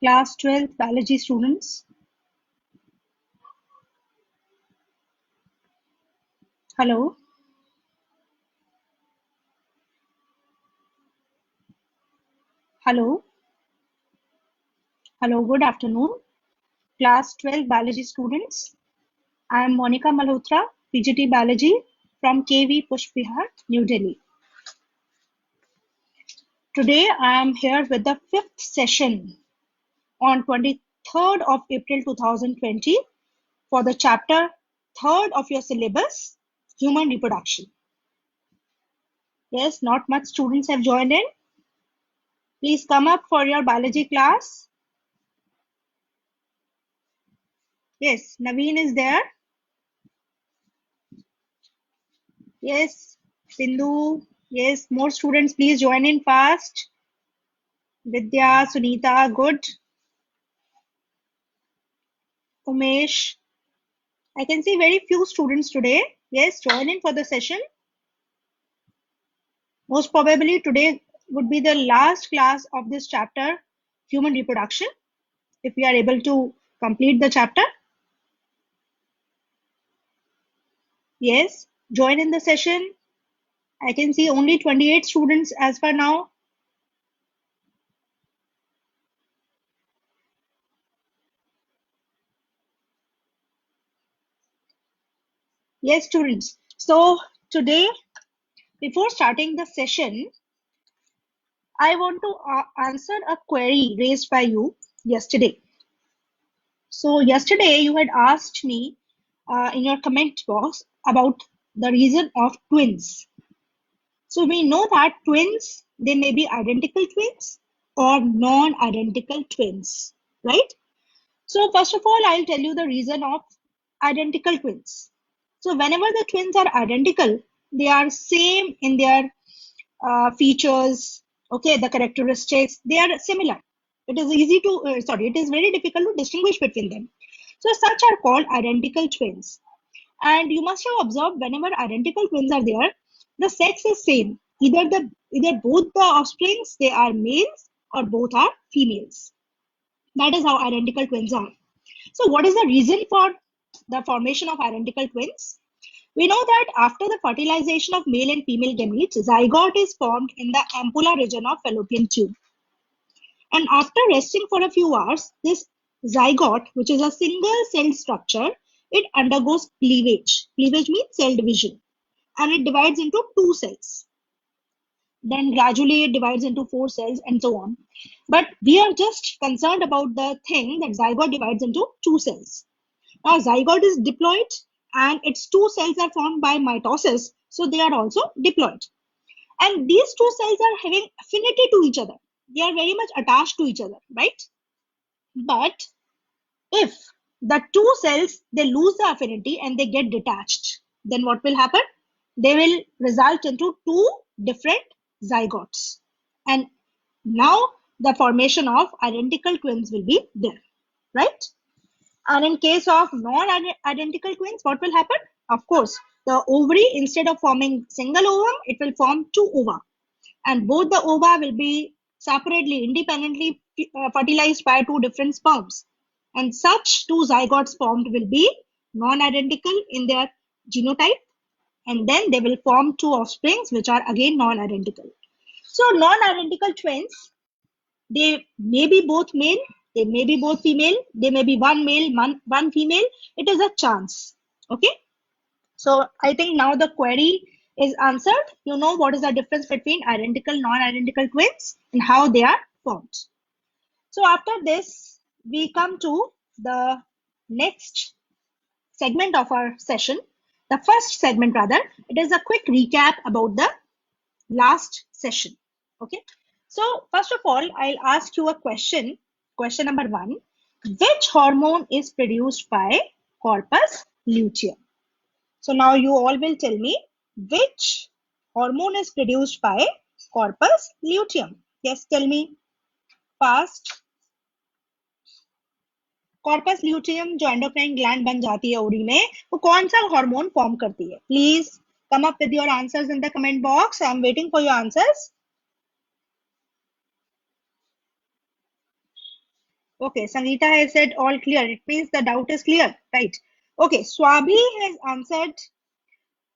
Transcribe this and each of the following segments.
Class 12 biology students. Hello. Hello. Hello. Good afternoon. Class 12 biology students. I am Monica Malhotra, PGT Biology from KV Pushpihar, New Delhi. Today I am here with the fifth session on 23rd of April 2020 for the chapter 3rd of your syllabus, Human Reproduction. Yes, not much students have joined in. Please come up for your biology class. Yes, Naveen is there. Yes, Sindhu. Yes, more students, please join in fast. Vidya, Sunita, good. Umesh. I can see very few students today. Yes, join in for the session. Most probably today would be the last class of this chapter, Human Reproduction, if we are able to complete the chapter. Yes, join in the session. I can see only 28 students as for now. Yes, students. So today, before starting the session, I want to answer a query raised by you yesterday. So yesterday you had asked me in your comment box about the reason of twins. So we know that twins, they may be identical twins or non-identical twins, right? So first of all, I'll tell you the reason of identical twins. So whenever the twins are identical, they are same in their features, okay, the characteristics, they are similar. It is it is very difficult to distinguish between them. So such are called identical twins. And you must have observed whenever identical twins are there, the sex is same. Either both the offsprings they are males or both are females. That is how identical twins are. So what is the reason for the formation of identical twins? We know that after the fertilization of male and female gametes, zygote is formed in the ampulla region of fallopian tube. And after resting for a few hours, this zygote, which is a single cell structure, it undergoes cleavage. Cleavage means cell division. And it divides into two cells. Then gradually it divides into four cells and so on. But we are just concerned about the thing that zygote divides into two cells. Now zygote is diploid and its two cells are formed by mitosis, so they are also diploid. And these two cells are having affinity to each other. They are very much attached to each other, right? But if the two cells they lose the affinity and they get detached, then what will happen? They will result into two different zygotes. And now the formation of identical twins will be there, right? And in case of non-identical twins, what will happen? Of course, the ovary, instead of forming single ovum, it will form two ova. And both the ova will be separately, independently fertilized by two different sperms. And such two zygotes formed will be non-identical in their genotype. And then they will form two offsprings, which are again non-identical. So non-identical twins, they may be both male, they may be both female, they may be one male, one female. It is a chance. Okay. So I think now the query is answered. You know what is the difference between identical, non-identical twins and how they are formed. So after this, we come to the next segment of our session. The first segment rather, it is a quick recap about the last session. Okay. So first of all, I'll ask you a question. Question number 1. Which hormone is produced by corpus luteum? So now you all will tell me which hormone is produced by corpus luteum. Yes, tell me fast. Corpus luteum जो endocrine gland बन जाती है ओरी में, वो कौन सा hormone form करती है? Please come up with your answers in the comment box. I am waiting for your answers. Okay, Sangeeta has said all clear. It means the doubt is clear, right? Okay, Swabhi has answered.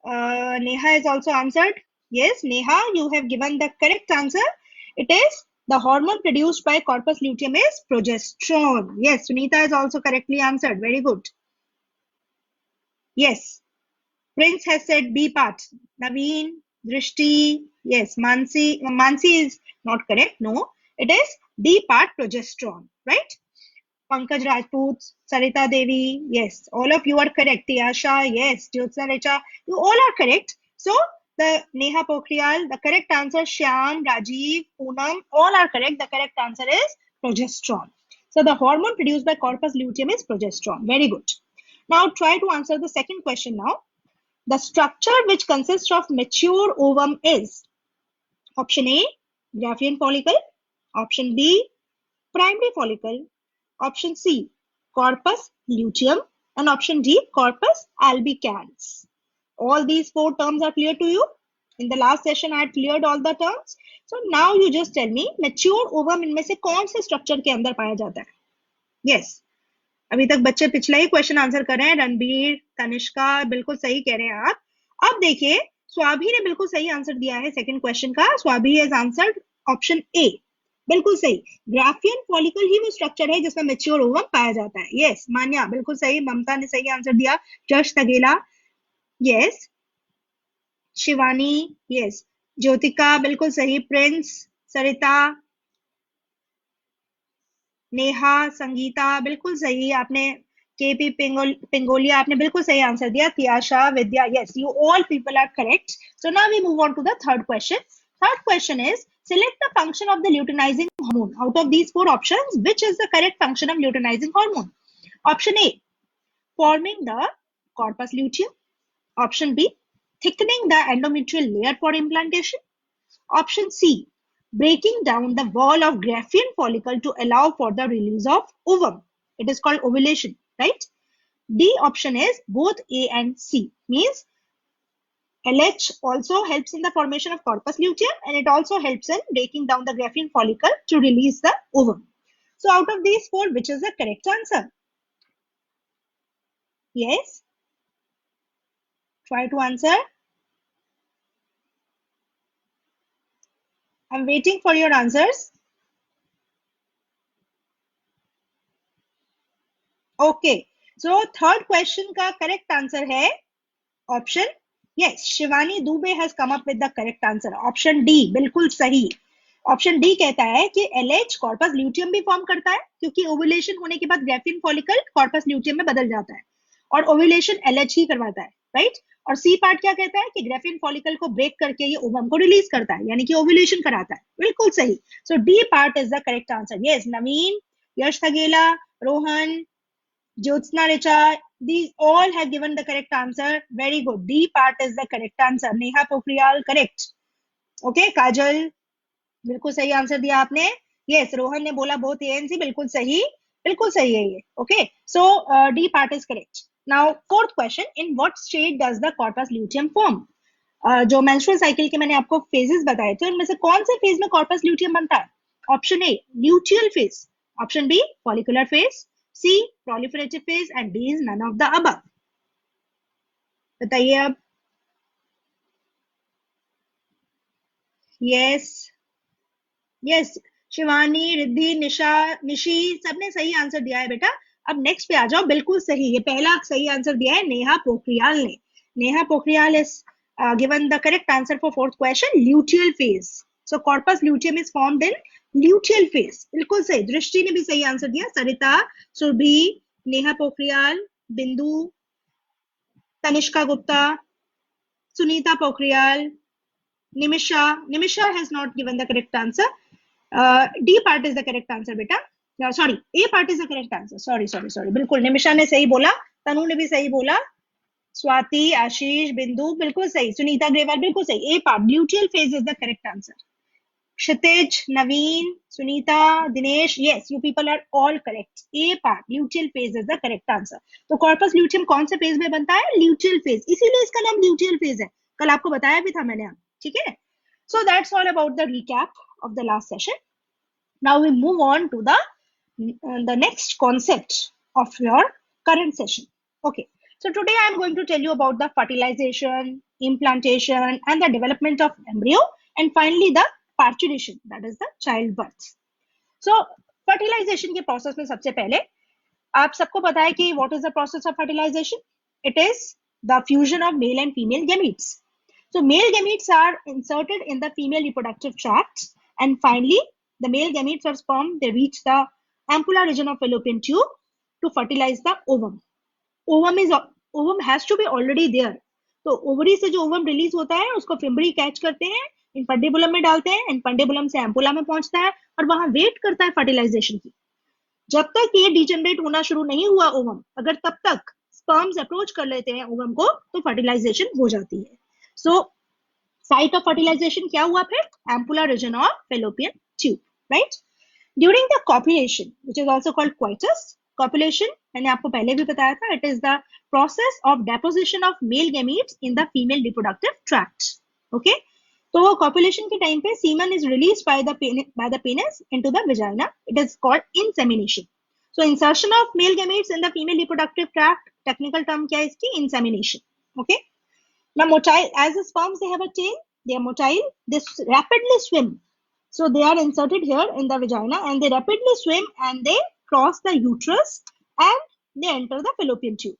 Neha has also answered. Yes, Neha, you have given the correct answer. It is the hormone produced by corpus luteum is progesterone. Yes, Sunita has also correctly answered. Very good. Yes, Prince has said B part. Naveen, Drishti, yes, Mansi is not correct. No, it is D part progesterone, right? Pankaj Rajput, Sarita Devi, yes, all of you are correct. Tiyasha, yes, Jyotsna Richa, you all are correct. So the Neha Pokhriyal, the correct answer, Shyam, Rajiv, Poonam, all are correct. The correct answer is progesterone. So the hormone produced by corpus luteum is progesterone. Very good. Now try to answer the second question now. The structure which consists of mature ovum is option A, Graafian follicle, option B, primary follicle, option C, corpus luteum, and option D, corpus albicans. All these four terms are clear to you? In the last session, I had cleared all the terms. So now you just tell me, mature ovum इनमें से कौन से structure के अंदर पाया जाता है? Yes. अभी तक बच्चे पिछला ही क्वेश्चन आंसर कर रहे हैं. रणबीर, तनिष्का, बिल्कुल सही कह रहे हैं आप. अब देखिए, स्वाभी ने बिल्कुल सही आंसर दिया है सेकंड क्वेश्चन का. स्वाभी हैज आंसर्ड ऑप्शन ए. बिल्कुल सही. ग्राफियन फॉलिकल ही वो स्ट्रक्चर है जिसमें मेच्योर ओवम पाया जाता है. यस, मान्या बिल्कुल सही. ममता ने सही आंसर दिया. जश तगेला, यस. शिवानी, यस. ज्योतिका बिल्कुल सही. प्रिंस, सरिता, नेहा, संगीता बिल्कुल सही. आपने केपी पिंगोलिया आपने बिल्कुल सही आंसर दिया. तियाशा, विद्या, yes, you all people are correct. So now we move on to the third question. Third question is, select the function of the luteinizing hormone. Out of these four options, which is the correct function of luteinizing hormone? Option A, forming the corpus luteum. Option B, thickening the endometrial layer for implantation. Option C, breaking down the wall of Graafian follicle to allow for the release of ovum. It is called ovulation, right? D option is both A and C. Means LH also helps in the formation of corpus luteum and it also helps in breaking down the Graafian follicle to release the ovum. So out of these four, which is the correct answer? Yes? Try to answer. I'm waiting for your answers. Okay. So third question का correct answer है option. Yes, Shivani Dubey has come up with the correct answer. Option D, बिल्कुल सही. Option D कहता है कि LH corpus luteum भी form करता है क्योंकि ओवुलेशन होने के बाद ग्राफियन फॉलिकल कॉर्पस ल्यूटियम में बदल जाता है और ओवुलेशन LH ही करवाता है, राइट? और सी पार्ट क्या कहता है कि ग्राफियन फॉलिकल को ब्रेक करके ये ओवम को रिलीज करता है यानी कि ओवुलेशन कराता है. बिल्कुल सही. So D part is the correct answer. Yes, Naveen, Yash थगेला, Rohan, Jyotsna Richa, these all have given the correct answer. Very good. D part is the correct answer. Neha Pokhriyal, correct. Okay, Kajal, बिल्कुल सही answer दिया आपने. Yes, Rohan ने बोला both A and C, बिल्कुल सही है ये. Okay, so D part is correct. Now, fourth question, in what state does the corpus luteum form? जो menstrual cycle के मैंने आपको phases बताए थे उनमें से कौन से phase में corpus luteum बनता है? Option A, luteal phase. Option B, follicular phase. C, proliferative phase and D is none of the above. बताइए अब. Yes, yes, शिवानी, रिद्धि, निशा, निशी सबने सही आंसर दिया है बेटा. अब नेक्स्ट पे आ जाओ. बिल्कुल सही. ये पहला सही आंसर दिया है नेहा पोखरियाल ने. Neha Pokhriyal is given the correct answer for fourth question, luteal phase. So corpus luteum is formed in luteal phase. बिल्कुल सही. दृष्टि ने भी सही आंसर दिया. सरिता, सुरभि, नेहा पोखरियाल, बिंदु, Tanishka Gupta, Sunita Pokhriyal, Nimisha has not given the correct answer. D part is the correct answer, beta. Sorry, A part is the correct answer. Sorry. बिल्कुल निमिषा ने सही बोला, तनु ने भी सही बोला, स्वाति, आशीष, बिंदु बिल्कुल सही, सुनीता ग्रेवाल बिल्कुल सही. A part, luteal phase is the correct answer. Kshitij, Naveen, Sunita, Dinesh, yes, you people are all correct. A part, luteal phase is the correct answer. तो corpus luteum कौन से phase में बनता है? Luteal phase. इसीलिए इसका नाम luteal phase है. कल आपको बताया भी था मैंने. ठीक है? So that's all about the recap of the last session. Now we move on to the the next concept of your current session. Okay, so today I am going to tell you about the fertilization, implantation, and the development of embryo, and finally the parturition, that is the childbirth. So fertilization के process में सबसे पहले आप सबको पता है कि what is the process of fertilization? It is the fusion of male and female gametes. So male gametes are inserted in the female reproductive tract, and finally the male gametes or sperm, they reach the ampulla region of fallopian tube to fertilize the ovum. Ovum has to be already there. तो ovary से जो ovum release होता है उसको fimbriae catch करते हैं, इनफंडेबुलम में डालते हैं, इनफंडेबुलम से एम्पुला में पहुंचता है और वहां वेट करता है फर्टिलाइजेशन की. जब तक ये डिजेनरेट होना शुरू नहीं हुआ ओवम, अगर तब तक स्पर्म्स अप्रोच कर लेते हैं ओवम को तो फर्टिलाइजेशन हो जाती है. सो साइट ऑफ फर्टिलाइजेशन क्या हुआ फिर? Ampullar region of fallopian tube, right? During the copulation, which is also called coitus, copulation मैंने आपको पहले भी बताया था, it is the process of deposition of male gametes in the female reproductive tract. Okay, तो कॉपुलेशन के time पे semen is release by the penis into the vagina. It is called insemination. So insertion of male gametes in the female reproductive tract, technical term क्या है इसकी? Insemination. Okay, now motile, as the sperms they have a tail, they are motile, they rapidly swim. So they are inserted here in the vagina and they rapidly swim and they cross the uterus and they enter the fallopian tube.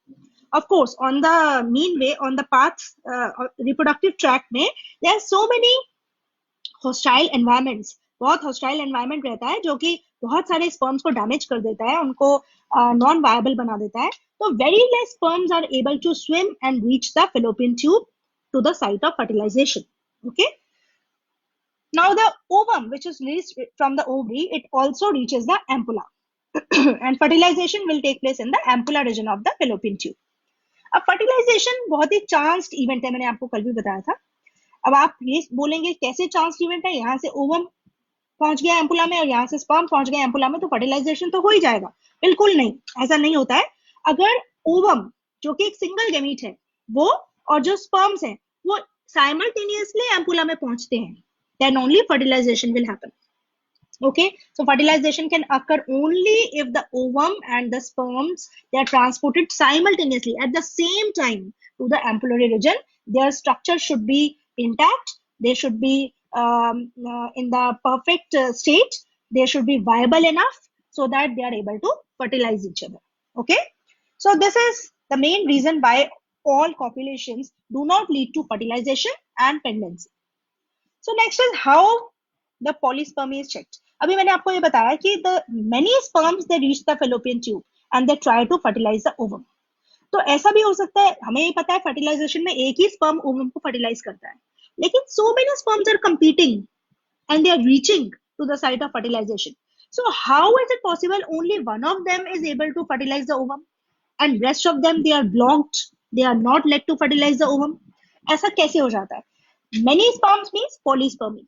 Of course, on the mean way, on the path, reproductive tract में, there are so many hostile environments. बहुत hostile environment रहता है जो कि बहुत सारे sperms को damage कर देता है, उनको non viable बना देता है. So very less sperms are able to swim and reach the fallopian tube to the site of fertilization. Okay. Now the ovum, which is released from the ovary, it also reaches the ampulla, and fertilization will take place in the ampulla region of the fallopian tube. अब fertilization बहुत ही chanced event है, मैंने आपको कल भी बताया था. अब आप ये बोलेंगे कैसे चांस्ड इवेंट है? यहाँ से ओवम पहुंच गया एम्पुला में और यहाँ से स्पर्म पहुंच गया एम्पुला में तो फर्टिलाइजेशन तो हो ही जाएगा. बिल्कुल नहीं, ऐसा नहीं होता है. अगर ओवम जो कि एक सिंगल गैमीट है वो और जो स्पर्म्स हैं वो साइमल्टेनियसली एम्पुला में पहुंचते हैं, then only fertilization will happen. Okay, so fertilization can occur only if the ovum and the sperms, they are transported simultaneously at the same time to the ampullary region. Their structure should be intact, they should be in the perfect state, they should be viable enough so that they are able to fertilize each other. Okay, so this is the main reason why all copulations do not lead to fertilization and pregnancy. So next is how the polyspermy is checked. अभी मैंने आपको ये बताया कि the many sperms they reach the fallopian tube and they try to fertilize the ovum. तो ऐसा भी हो सकता है, हमें ये पता है fertilization में एक ही sperm ovum को fertilize करता है, लेकिन so many sperms are competing and they are reaching to the site of fertilization. So how is it possible only one of them is able to fertilize the ovum and rest of them they are blocked, they are not let to fertilize the ovum? ऐसा कैसे हो जाता है? Many sperms means polyspermy.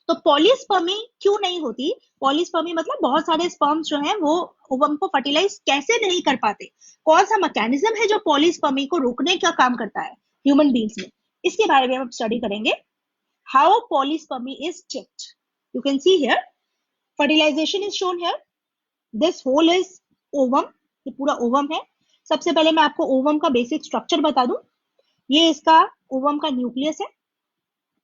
तो polyspermy क्यों नहीं होती? Polyspermy मतलब बहुत सारे स्पर्म्स जो हैं वो ओवम को फर्टिलाइज कैसे नहीं कर पाते? कौन सा मैकेनिज्म है जो पॉलीस्पर्मी को रोकने का काम करता है ह्यूमन बींग्स में? इसके बारे में हम स्टडी करेंगे. How polyspermy is checked. You can see here fertilization is shown here. This whole is ovum, ये पूरा ओवम है. सबसे पहले मैं आपको ओवम का बेसिक स्ट्रक्चर बता दूं. ये इसका ओवम का न्यूक्लियस है,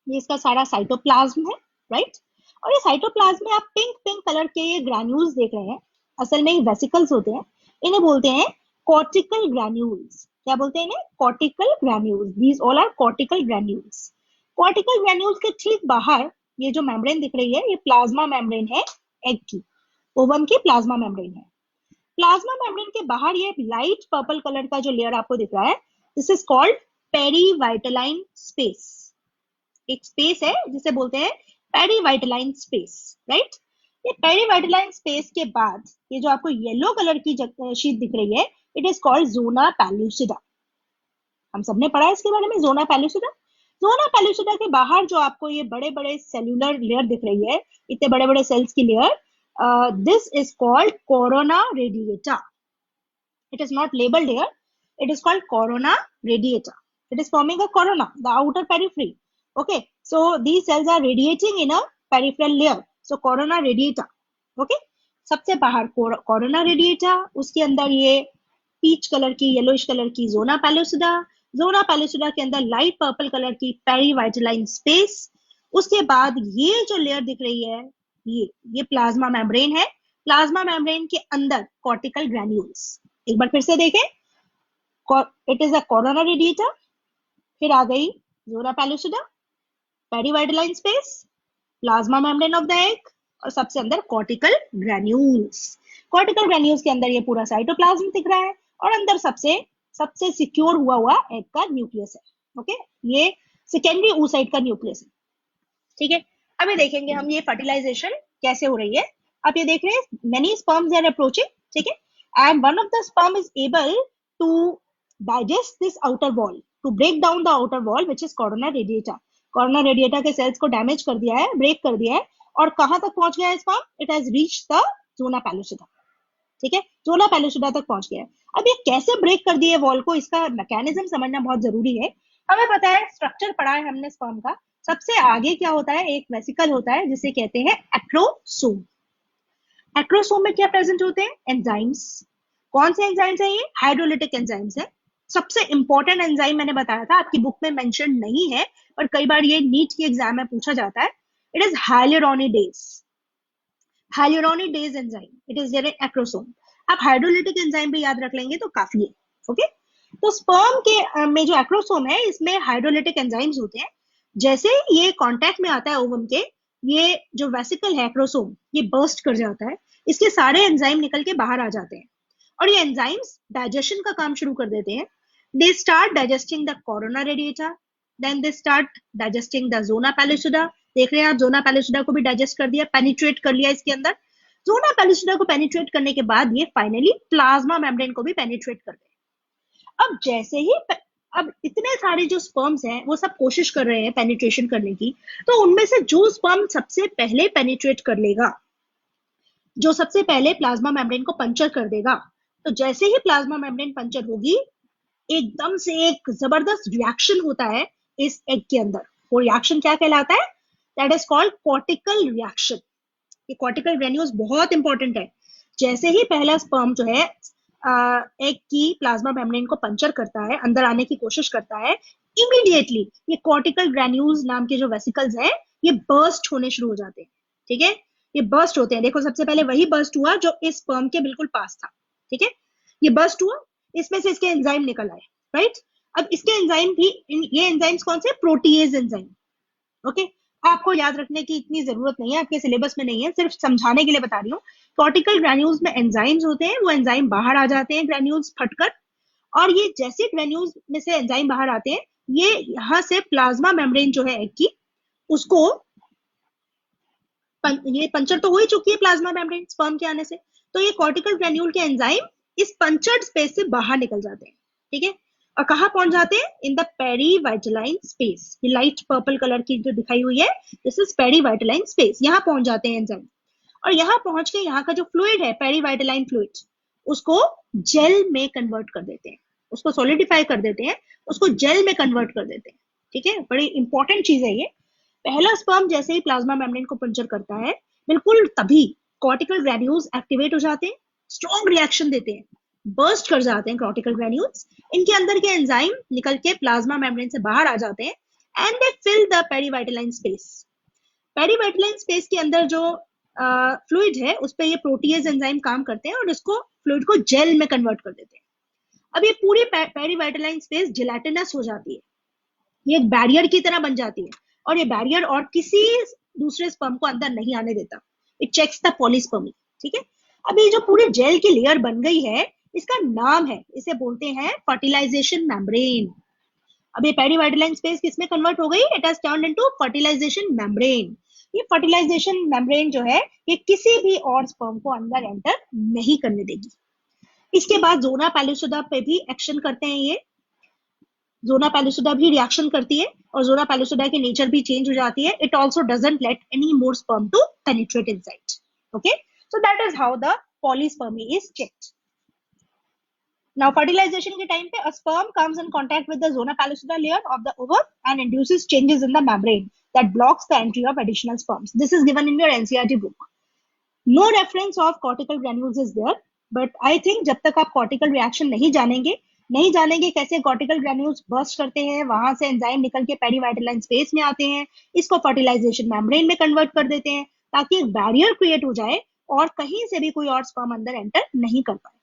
ये इसका सारा साइटोप्लाज्म है, राइट? और ये साइटोप्लाज्म में आप पिंक पिंक कलर के ये ग्रैन्यूल्स देख रहे हैं, असल में ये वेसिकल्स होते हैं. इन्हें बोलते हैं कॉर्टिकल ग्रैन्यूल्स. क्या बोलते हैं इन्हें? Cortical granules. These all are cortical granules. Cortical granules के ठीक बाहर ये जो मेम्ब्रेन दिख रही है ये प्लाज्मा मेम्ब्रेन है एग की. ओवम की प्लाज्मा मेम्ब्रेन है. प्लाज्मा मेम्ब्रेन के बाहर ये लाइट पर्पल कलर का जो लेयर आपको दिख रहा है, दिस इज कॉल्ड पेरीवाइटलाइन स्पेस. एक स्पेस है जिसे बोलते हैं पेरीवाइटलाइन स्पेस, राइट? ये पेरीवाइटलाइन स्पेस के बाद ये जो आपको येलो कलर की शीट दिख रही है, इट इज कॉल्ड जोना पैल्यूसिडा. हम सबने पढ़ा है इसके बारे में, जोना पैल्यूसिडा. जोना पैल्यूसिडा के बाहर जो आपको ये बड़े बड़े सेल्यूलर लेयर दिख रही है, इतने बड़े बड़े सेल्स की layer, this is called corona radiata. It is not labelled here, it is called corona radiata. It is forming a corona, the outer periphery. Okay, so these cells are radiating in a peripheral layer. So corona radiata. Okay, सबसे बाहर corona radiata, उसके अंदर ये peach colour की, yellowish colour की जोना पैलुसिडा, जोना पैलुसिडा के अंदर light purple colour की पेरीवाइटलाइन स्पेस। उसके बाद ये जो लेयर दिख रही है, ये प्लाज्मा मेम्ब्रेन है। प्लाज्मा मेम्ब्रेन के अंदर कॉर्टिकल ग्रैन्यूल्स। एक बार फिर से देखें, it is a corona radiata, फिर आ गई zona pellucida, perivitelline space, plasma membrane of the egg, और सबसे अंदर कॉर्टिकल ग्रैन्यूल्स। कॉर्टिकल ग्रैन्यूल्स के अंदर ये पूरा साइटोप्लाज्म दिख रहा है, और अंदर सबसे सबसे सिक्योर हुआ हुआ एग का न्यूक्लियस है। ओके, ये सेकेंडरी oocyte का न्यूक्लियस है। ठीक है, अभी देखेंगे हम ये फर्टिलाइजेशन कैसे हो रही है। आप ये देख रहे हैं, मेनी स्पर्म्स आर अप्रोचिंग, ठीक है, and one of the sperm is able to digest this outer wall, to break down the outer wall which is corona radiata. Corona radiata के सेल्स को डैमेज कर दिया है, ब्रेक कर दिया है, और कहां तक पहुंच गया है sperm? It has reached the zona pellucida. ठीक है, जोना पैलुसिडा तक पहुंच गया है। अब ये कैसे ब्रेक कर दिए वॉल को, इसका मैकेनिज्म समझना बहुत जरूरी है। हमें पता है, स्ट्रक्चर पढ़ा है हमने स्पर्म का। सबसे आगे क्या होता है? एक वेसिकल होता है जिसे कहते हैं एक्रोसोम। एक्रोसोम में क्या प्रेजेंट होते हैं? एंजाइम्स। कौन से एंजाइम्स है? ये हाइड्रोलिटिक एंजाइम्स है। सबसे इंपॉर्टेंट एंजाइम मैंने बताया था, आपकी बुक में मेंशन नहीं है, पर कई बार ये नीट के एग्जाम में पूछा जाता है। It is hyaluronidase. Hyaluronidase enzyme, it is there in acrosome. आप हाइड्रोलिटिक एंजाइम भी याद रख लेंगे तो काफी है। ओके, तो स्पर्म के में जो एक्रोसोम है, इसमें हाइड्रोलिटिक एंजाइम्स होते हैं। जैसे ये कांटेक्ट में आता है ओवम के, ये जो वेसिकल है एक्रोसोम, ये बर्स्ट कर जाता है, इसके सारे एंजाइम निकल के बाहर आ जाते हैं, और ये एंजाइम्स डाइजेशन का काम शुरू कर देते हैं। They start digesting the corona radiata, then they start digesting the zona pellucida. देख रहे हैं आप, जोना पैलुसिडा को भी डाइजेस्ट कर दिया, पेनिट्रेट कर लिया इसके अंदर। जोना पैलुसिडा को पेनिट्रेट करने के बाद ये फाइनली प्लाज्मा मेम्ब्रेन को भी पेनिट्रेट कर दे। अब जैसे ही अब इतने सारे जो स्पर्म्स हैं, वो सब कोशिश कर रहे हैं पेनिट्रेशन करने की, तो उनमें से जो स्पर्म सबसे पहले पेनिट्रेट कर लेगा, जो सबसे पहले प्लाज्मा मेम्ब्रेन को पंचर कर देगा, तो जैसे ही प्लाज्मा मेम्ब्रेन पंचर होगी, एकदम से एक जबरदस्त रिएक्शन होता है इस एग के अंदर। वो रिएक्शन क्या कहलाता है? That is called cortical reaction. ये कॉर्टिकल ग्रैन्यूल्स बहुत इंपॉर्टेंट है। जैसे ही पहला स्पर्म जो है एग की प्लाज्मा मेम्ब्रेन को पंचर करता है, अंदर आने की कोशिश करता है, इमीडिएटली ये कॉर्टिकल ग्रैन्यूल्स नाम के जो वेसिकल्स हैं, ये बर्स्ट होने शुरू हो जाते हैं। ठीक है, ये बर्स्ट होते हैं। देखो, सबसे पहले वही बर्स्ट हुआ जो इस स्पर्म के बिल्कुल पास था। ठीक है, ये बर्स्ट हुआ, इसमें से इसके एंजाइम निकल आए, राइट। अब इसके एंजाइम भी, ये एंजाइम्स कौन से? Protease enzyme. ओके, आपको याद रखने की इतनी जरूरत नहीं है, आपके सिलेबस में नहीं है, सिर्फ समझाने के लिए बता रही हूँ। कॉर्टिकल ग्रैन्यूल्स में एंजाइम्स होते हैं, वो एंजाइम बाहर आ जाते हैं ग्रैन्यूल्स फटकर, और ये जैसे ग्रैन्यूल्स में से एंजाइम बाहर आते हैं, ये यहाँ से प्लाज्मा मेम्ब्रेन जो है एग की, उसको ये पंचर तो हो ही चुकी है प्लाज्मा मेम्ब्रेन स्पर्म के आने से, तो ये कॉर्टिकल ग्रैन्यूल के एंजाइम इस पंचर्ड स्पेस से बाहर निकल जाते हैं। ठीक है, और कहाँ पहुंच जाते हैं? In the perivitelline space. ये लाइट पर्पल कलर की जो दिखाई हुई है, दिस इज पेरीवाइटलाइन स्पेस। यहाँ पहुंच जाते हैं एंजाइम, और यहाँ पहुंच के यहाँ का जो फ्लूइड है, पेरीवाइटलाइन फ्लूइड, उसको जेल में कन्वर्ट कर देते हैं, उसको सॉलिडिफाई कर देते हैं, उसको जेल में कन्वर्ट कर देते हैं। ठीक है, बड़ी इंपॉर्टेंट चीज है ये। पहला स्पर्म जैसे ही प्लाज्मा मेम्ब्रेन को पंचर करता है, बिल्कुल तभी कॉर्टिकल ग्रैन्यूल्स एक्टिवेट हो जाते हैं, स्ट्रॉन्ग रिएक्शन देते हैं, बर्स्ट कर जाते हैं कॉर्टिकल ग्रैन्यूल्स। इनके अंदर के एंजाइम निकल के प्लाज्मा मेम्ब्रेन से बाहर आ जाते हैं, and they fill the perivitelline space. Perivitelline space के अंदर जो फ्लूइड है, उस पर ये प्रोटीएज एंजाइम काम करते हैं, और इसको फ्लूइड को जेल में कन्वर्ट कर देते हैं। अब ये पूरी पेरीवाइटलाइन स्पेस जिलेटिनस हो जाती है, ये एक बैरियर की तरह बन जाती है, और ये बैरियर और किसी दूसरे स्पर्म को अंदर नहीं आने देता। It checks the polyspermy. ठीक है, अब ये जो पूरी जेल की लेयर बन गई है, इसका नाम है, इसे बोलते हैं फर्टिलाइजेशन मेम्ब्रेन। अब ये पेरीवाइटलाइन स्पेस किसमें कन्वर्ट हो गई? It has turned into fertilization membrane. ये फर्टिलाइजेशन मेम्ब्रेन जो है, ये किसी भी और स्पर्म को अंदर एंटर नहीं करने देगी। इसके बाद जोना पैलुसिडा पे भी एक्शन करते हैं ये, जोना पैलुसिडा भी रिएक्शन करती है, और जोना पैलुसिडा की नेचर भी चेंज हो जाती है। It also doesn't let any more sperm to penetrate inside. Okay, so that is how the polyspermy is checked. Now fertilization के टाइम पे a sperm comes in contact with the zona pellucida layer of the ovum and induces changes in the membrane that blocks the entry of additional sperms. This is given in your NCERT book. No reference of cortical granules is there, but I think जब तक आप cortical reaction नहीं जानेंगे कैसे cortical granules burst करते हैं, वहां से एंजाइम निकल के पेरीवाइटलाइन स्पेस में आते हैं, इसको फर्टिलाइजेशन मेम्ब्रेन में कन्वर्ट कर देते हैं ताकि एक बैरियर क्रिएट हो जाए और कहीं से भी कोई और स्पर्म अंदर एंटर नहीं कर पाए।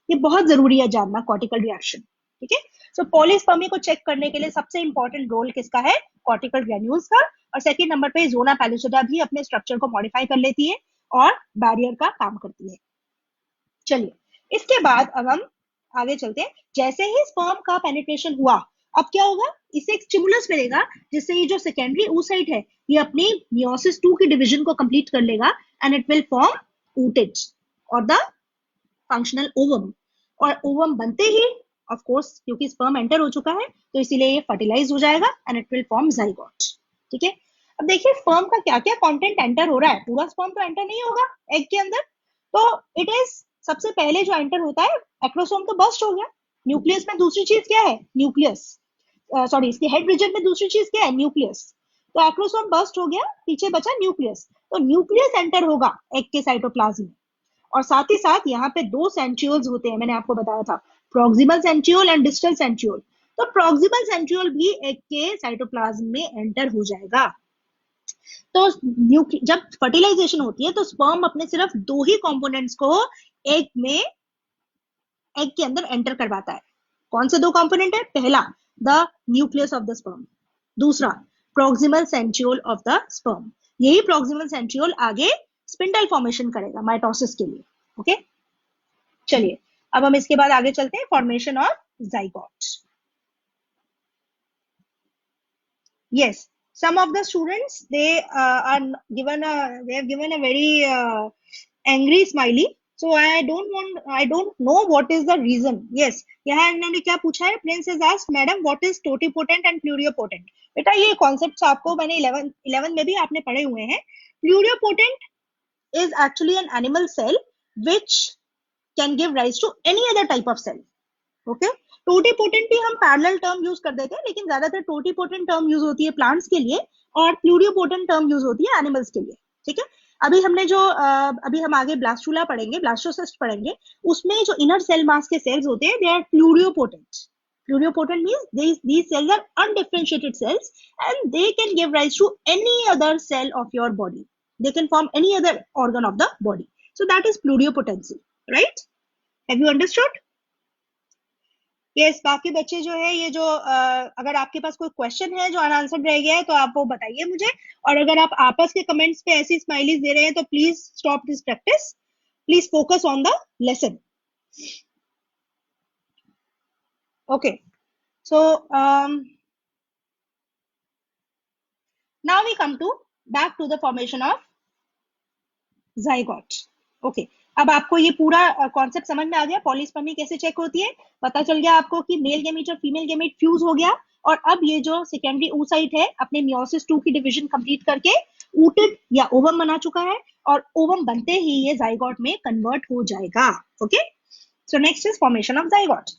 ये बहुत जरूरी है जानना कॉर्टिकल रिएक्शन। ठीक है, सो पॉलीस्पर्मी को चेक करने के लिए सबसे इंपॉर्टेंट रोल किसका है? कॉर्टिकल ग्रेन्यूल्स का। और सेकंड नंबर पे जोना पैलिसोडा भी अपने स्ट्रक्चर को मॉडिफाई कर लेती है और बैरियर का काम करती है। चलिए, इसके बाद अब हम आगे चलते हैं। जैसे ही स्पर्म का पेनिट्रेशन हुआ, अब क्या होगा? इसे एक स्टिमुलस मिलेगा जिससे ये जो सेकेंडरी oocyte है ये अपनी मियोसिस 2 की डिवीजन को कंप्लीट कर लेगा and it will form oocyte और द फंक्शनल ओवम। और ओवम बनते ही ऑफ कोर्स क्योंकि स्पर्म एंटर हो चुका है तो इसीलिए ये फर्टिलाइज हो जाएगा and it will form zygote. ठीक है, अब देखिए स्पर्म का क्या क्या कंटेंट एंटर हो रहा है। पूरा स्पर्म तो एंटर नहीं होगा एग के अंदर, तो इट इज सबसे पहले जो एंटर होता है एक्रोसोम तो बर्स्ट हो गया। न्यूक्लियस में दूसरी चीज क्या है? न्यूक्लियस, सॉरी इसके हेड रीजन में दूसरी चीज क्या है? न्यूक्लियस। तो एक्रोसोम बर्स्ट हो गया, पीछे बचा न्यूक्लियस। तो न्यूक्लियस एंटर होगा एग के साइटोप्लाज्म में। और साथ ही साथ यहाँ पे दो सेंट्रियोल्स होते हैं, मैंने आपको बताया था, proximal centriole and distal centriole. तो प्रॉक्सिमल सेंट्रियोल भी एग के साइटोप्लाज्म में एंटर हो जाएगा। तो जब फर्टिलाइजेशन होती है तो स्पर्म अपने सिर्फ दो ही कंपोनेंट्स को एग के अंदर एंटर करवाता है। कौन से दो कंपोनेंट है? पहला the nucleus of the sperm, दूसरा proximal centriole of the sperm. यही प्रॉक्सिमल सेंट्रियोल आगे स्पिंडल फॉर्मेशन करेगा माइटोसिस के लिए। ओके, चलिए अब हम इसके बाद आगे चलते हैं, formation of zygote. Yes, some of the students they are given a they have given a very angry smiley. So I don't know what is the reason. Yes, यहाँ इन्होंने क्या पूछा है? Prince has asked, Madam, what is totipotent and pluripotent? बेटा ये concept आपको मैंने 11 में भी आपने पढ़े हुए हैं। Pluripotent is actually an animal cell which can give rise to any other type of cell. Okay, totipotent भी हम पैरेलल टर्म यूज कर देते हैं, लेकिन ज्यादातर टोटीपोटेंट टर्म यूज होती है प्लांट्स के लिए और प्लूरियोपोटेंट टर्म यूज होती है एनिमल्स के लिए। ठीक है, अभी हमने जो अभी हम आगे ब्लास्टुला पढ़ेंगे, ब्लास्टोसिस्ट पढ़ेंगे, उसमें जो इनर सेल मास के सेल्स होते हैं they are pluripotent. Pluripotent means these cells are undifferentiated cells and they can give rise to any other cell of your body. They can form any other organ of the body. So that is pluripotency, right? Have you understood? Yes, बाकी बच्चे जो है ये जो अगर आपके पास कोई question है जो अनआंसर्ड रह गया है तो आप वो बताइए मुझे। और अगर आप आपस के कमेंट्स पे ऐसी स्माइलीज दे रहे हैं तो please stop this practice, please focus on the lesson. Okay, so now we come to back to the formation of zygote. Okay, अब आपको ये पूरा कॉन्सेप्ट समझ में आ गया, पॉलीस्पर्मी कैसे चेक होती है, पता चल गया आपको कि मेल गेमीट और फीमेल गेमीट फ्यूज हो गया और अब ये जो सेकेंडरी oocyte है अपने मियोसिस 2 की डिवीजन कंप्लीट करके oocyte या ओवम बना चुका है और ओवम बनते ही ये जाइगोट में कन्वर्ट हो जाएगा। Okay, so next is formation of zygote.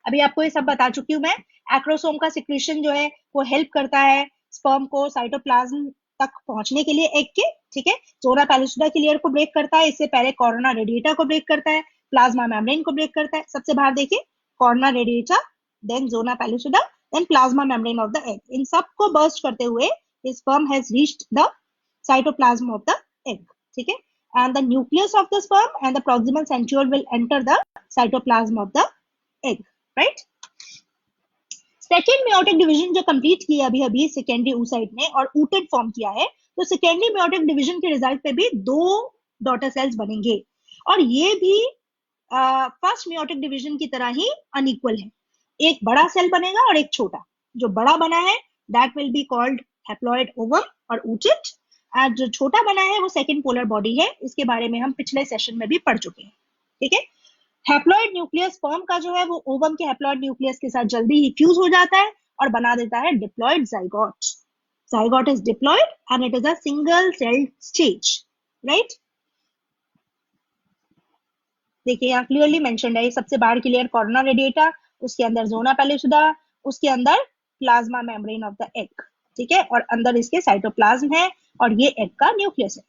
अभी आपको ये सब बता चुकी हूँ मैं। एक्रोसोम का सिक्रीशन जो है वो हेल्प करता है स्पर्म को साइटोप्लाज्म तक पहुंचने के लिए एग के। ठीक है, जोना पैलिसोडा की लेयर को ब्रेक करता है, इससे पहले कॉर्ना रेडिएटा को ब्रेक करता है, प्लाज्मा मेम्ब्रेन को ब्रेक करता है। सबसे बाहर देखिए, corona radiata, then zona pellucida, then plasma membrane of the egg. इन सब को बर्स्ट करते हुए sperm has reached the cytoplasm of the egg. ठीक है, and the nucleus of the sperm and the proximal centriole will enter the cytoplasm of the egg, right? Second meiotic division जो complete किया अभी अभी secondary oocyte ने और oocyte form किया है, तो सेकेंडरी मेयोटिक डिवीजन के रिजल्ट पे भी दो डॉटर सेल्स बनेंगे और ये भी फर्स्ट मेयोटिक डिवीजन की तरह ही अनइक्वल है। एक बड़ा सेल बनेगा और एक छोटा। जो बड़ा बना है that will be called haploid ovum और oocyte, और जो छोटा बना है वो सेकेंड पोलर बॉडी है। इसके बारे में हम पिछले सेशन में भी पढ़ चुके हैं। ठीक है, हैप्लॉइड न्यूक्लियस स्पर्म का जो है वो ओवम के हैप्लॉइड न्यूक्लियस के साथ जल्दी ही फ्यूज हो जाता है और बना देता है diploid zygote. Zygote is diploid and it is a single celled stage, right? देखिए यहाँ क्लियरली मेंशन्ड है, सबसे बाहर की लेयर कॉर्ना रेडिएटा, उसके अंदर जोना पैलिसोडा, उसके अंदर plasma membrane of the egg. ठीक है, और अंदर इसके साइटोप्लाज्म है और ये एग का न्यूक्लियस है।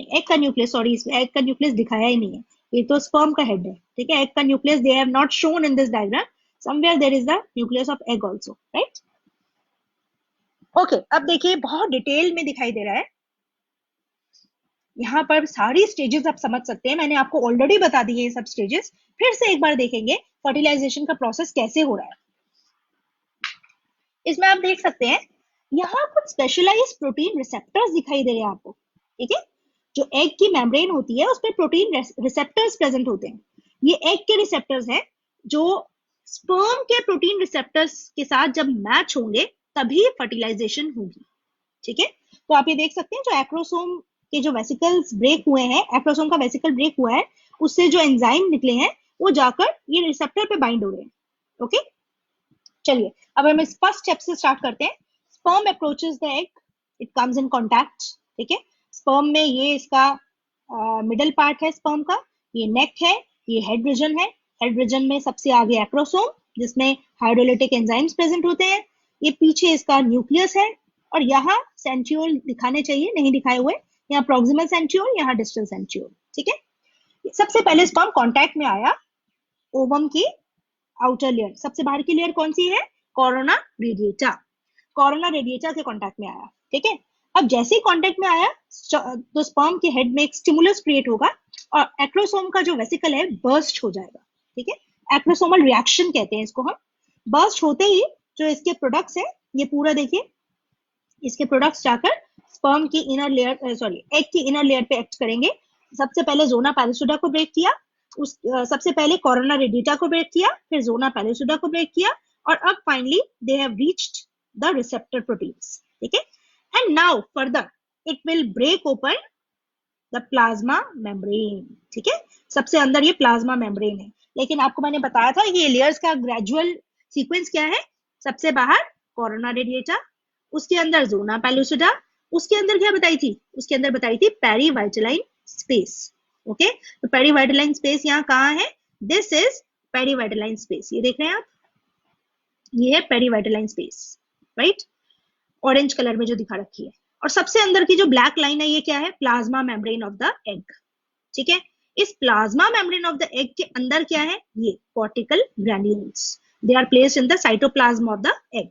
एग का न्यूक्लियस, सॉरी इसमें एग का न्यूक्लियस दिखाया ही नहीं है, ये तो स्पर्म का हेड है, ठीक है। एग का nucleus they have not shown in this diagram, somewhere there is the nucleus of egg also, right. Okay, अब देखिए बहुत डिटेल में दिखाई दे रहा है, यहाँ पर सारी स्टेजेस आप समझ सकते हैं, मैंने आपको ऑलरेडी बता दी है ये सब स्टेजेस, फिर से एक बार देखेंगे फर्टिलाइजेशन का प्रोसेस कैसे हो रहा है। इसमें आप देख सकते हैं यहाँ कुछ स्पेशलाइज्ड प्रोटीन रिसेप्टर्स दिखाई दे रहे हैं आपको, ठीक है। जो एग की मेम्ब्रेन होती है उस पर प्रोटीन रिसेप्टर्स प्रेजेंट होते हैं, ये एग के रिसेप्टर्स हैं जो स्पर्म के प्रोटीन रिसेप्टर्स के साथ जब मैच होंगे तभी फर्टिलाइजेशन होगी, ठीक है। तो आप ये देख सकते हैं जो एक्रोसोम के जो वेसिकल्स ब्रेक हुए हैं, एक्रोसोम का वेसिकल ब्रेक हुआ है, उससे जो एंजाइम निकले हैं वो जाकर ये रिसेप्टर पे बाइंड हो रहे हैं, ओके। चलिए अब हम इस फर्स्ट स्टेप से स्टार्ट करते हैं। Sperm approaches the egg, it comes in contact, ठीक है। स्पर्म में ये इसका मिडल पार्ट है स्पर्म का, ये नेक है, ये हेड रीजन है, हेड रीजन में सबसे आगे एक्रोसोम जिसमें हाइड्रोलिटिक एंजाइम्स प्रेजेंट होते हैं, ये पीछे इसका न्यूक्लियस है, और यहाँ सेंट्रियोल दिखाने चाहिए, नहीं दिखाए हुए, यहाँ प्रोक्सिमल सेंट्रियोल, यहाँ डिस्टल सेंट्रियोल, ठीक है। सबसे पहले स्पर्म कांटेक्ट में आया ओवम की आउटर लेयर, सबसे बाहर की लेयर कौन सी है, कोरोना रेडिएटा, कोरोना रेडिएटा के कांटेक्ट में आया, ठीक है। अब जैसे ही कांटेक्ट में आया तो स्पर्म के हेड में एक स्टिमुलस क्रिएट होगा और एक्रोसोम का जो वेसिकल है बर्स्ट हो जाएगा, ठीक है। एक्रोसोमल रिएक्शन कहते हैं इसको हम। बर्स्ट होते ही जो इसके प्रोडक्ट्स है, ये पूरा देखिए, इसके प्रोडक्ट्स जाकर स्पर्म की इनर लेयर, सॉरी एग की इनर लेयर पे एक्ट करेंगे। सबसे पहले जोना पैलिसुडा को ब्रेक किया, सबसे पहले कोरोना रेडिएटा को ब्रेक किया, फिर जोना पैलिसुडा को ब्रेक किया, और अब finally they have reached the receptor proteins, ठीक है। And now further it will break open the plasma membrane, ठीक है। सबसे अंदर ये प्लाज्मा मेम्ब्रेन है, लेकिन आपको मैंने बताया था ये लेयर्स का ग्रेजुअल सीक्वेंस क्या है, सबसे बाहर कोरोना रेडिएटा, उसके अंदर जोना पैलिसुडा, उसके अंदर क्या बताई थी, उसके अंदर बताई थी पेरीवाइटलाइन स्पेस, ओके। तो पेरीवाइटलाइन स्पेस यहाँ कहाँ है, दिस इज पेरीवाइटलाइन स्पेस, ये देख रहे हैं आप, ये है पेरीवाइटलाइन स्पेस, राइट, ऑरेंज कलर में जो दिखा रखी है। और सबसे अंदर की जो ब्लैक लाइन है ये क्या है, plasma membrane of the egg, ठीक है। इस plasma membrane of the egg के अंदर क्या है, ये cortical granules, they are placed in the cytoplasm of the egg,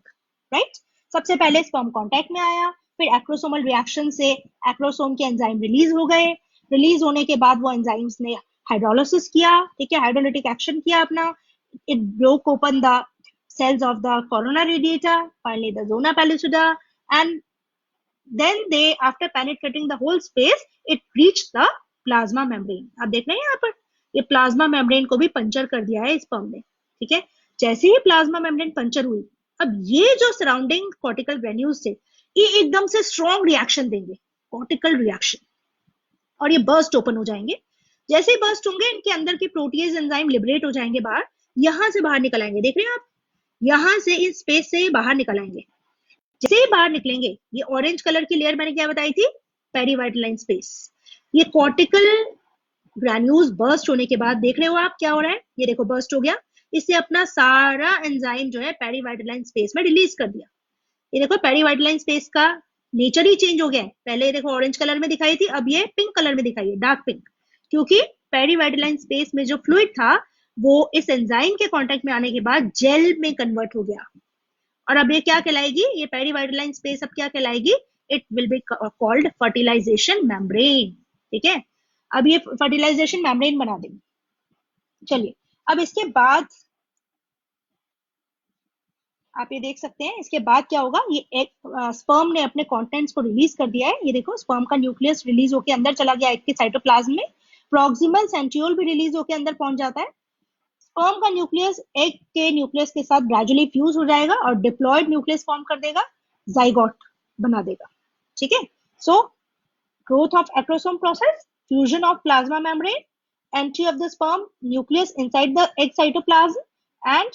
right. सबसे पहले स्पर्म कांटेक्ट में आया, फिर एक्रोसोमल रिएक्शन से एक्रोसोम के एंजाइम रिलीज हो गए, रिलीज होने के बाद वो एंजाइम्स ने हाइड्रोलिसिस किया, ठीक है, हाइड्रोलिटिक एक्शन किया अपना, it broke open the cells of the corona radiata, finally the zona pellucida, and then they, after penetrating the whole space, it reached the plasma membrane. आप देख रहे हैं यहाँ पर, ये प्लाज्मा मेम्ब्रेन को भी पंचर कर दिया है स्पर्म ने, ठीक है। जैसे ही प्लाज्मा मेम्ब्रेन पंचर हुई, अब ये जो सराउंडिंग कॉर्टिकल ग्रैन्यूल्स थे ये एकदम से स्ट्रॉन्ग रिएक्शन देंगे, कॉर्टिकल रिएक्शन, और ये बर्स्ट ओपन हो जाएंगे। जैसे ही बर्स्ट होंगे इनके अंदर की प्रोटीज एंजाइम लिबरेट हो जाएंगे बाहर, यहां से बाहर निकल आएंगे, देख रहे हैं आप, यहां से इस स्पेस से बाहर निकल आएंगे। जैसे ही बाहर निकलेंगे, ये ऑरेंज कलर की लेयर मैंने क्या बताई थी, पेरीवाइटलाइन स्पेस, ये कॉर्टिकल ग्रैन्यूल्स बर्स्ट होने के बाद देख रहे हो आप क्या हो रहा है, ये देखो बर्स्ट हो गया, इससे अपना सारा एंजाइम जो है पेरीवाइटलाइन स्पेस में रिलीज कर दिया। ये देखो पेरीवाइटलाइन स्पेस का नेचर ही चेंज हो गया है, पहले देखो ऑरेंज कलर में दिखाई थी, अब ये पिंक कलर में दिखाई है, डार्क पिंक, क्योंकि पेरीवाइटलाइन स्पेस में जो फ्लूइड था वो इस एंजाइम के कांटेक्ट में आने के बाद जेल में कन्वर्ट हो गया, और अब ये क्या कहलाएगी, ये पेरीवाइटलाइन स्पेस अब क्या कहलाएगी, it will be called fertilisation membrane, ठीक है। अब ये फर्टिलाइजेशन मेम्ब्रेन बना देंगे। चलिए अब इसके बाद आप ये देख सकते हैं, इसके बाद क्या होगा, ये एक स्पर्म ने अपने कंटेंट्स को रिलीज कर दिया है, ये देखो स्पर्म का न्यूक्लियस रिलीज होकर अंदर चला गया एग के साइटोप्लाज्म में, प्रोक्सिमल सेंट्रियोल भी रिलीज होकर अंदर पहुंच जाता है। स्पर्म का न्यूक्लियस एग के न्यूक्लियस के साथ ग्रेजुअली फ्यूज हो जाएगा और डिप्लॉयड न्यूक्लियस फॉर्म कर देगा, जाइगोट बना देगा, ठीक है। So growth of acrosome process, fusion of plasma membrane, entry of the sperm nucleus inside the egg cytoplasm and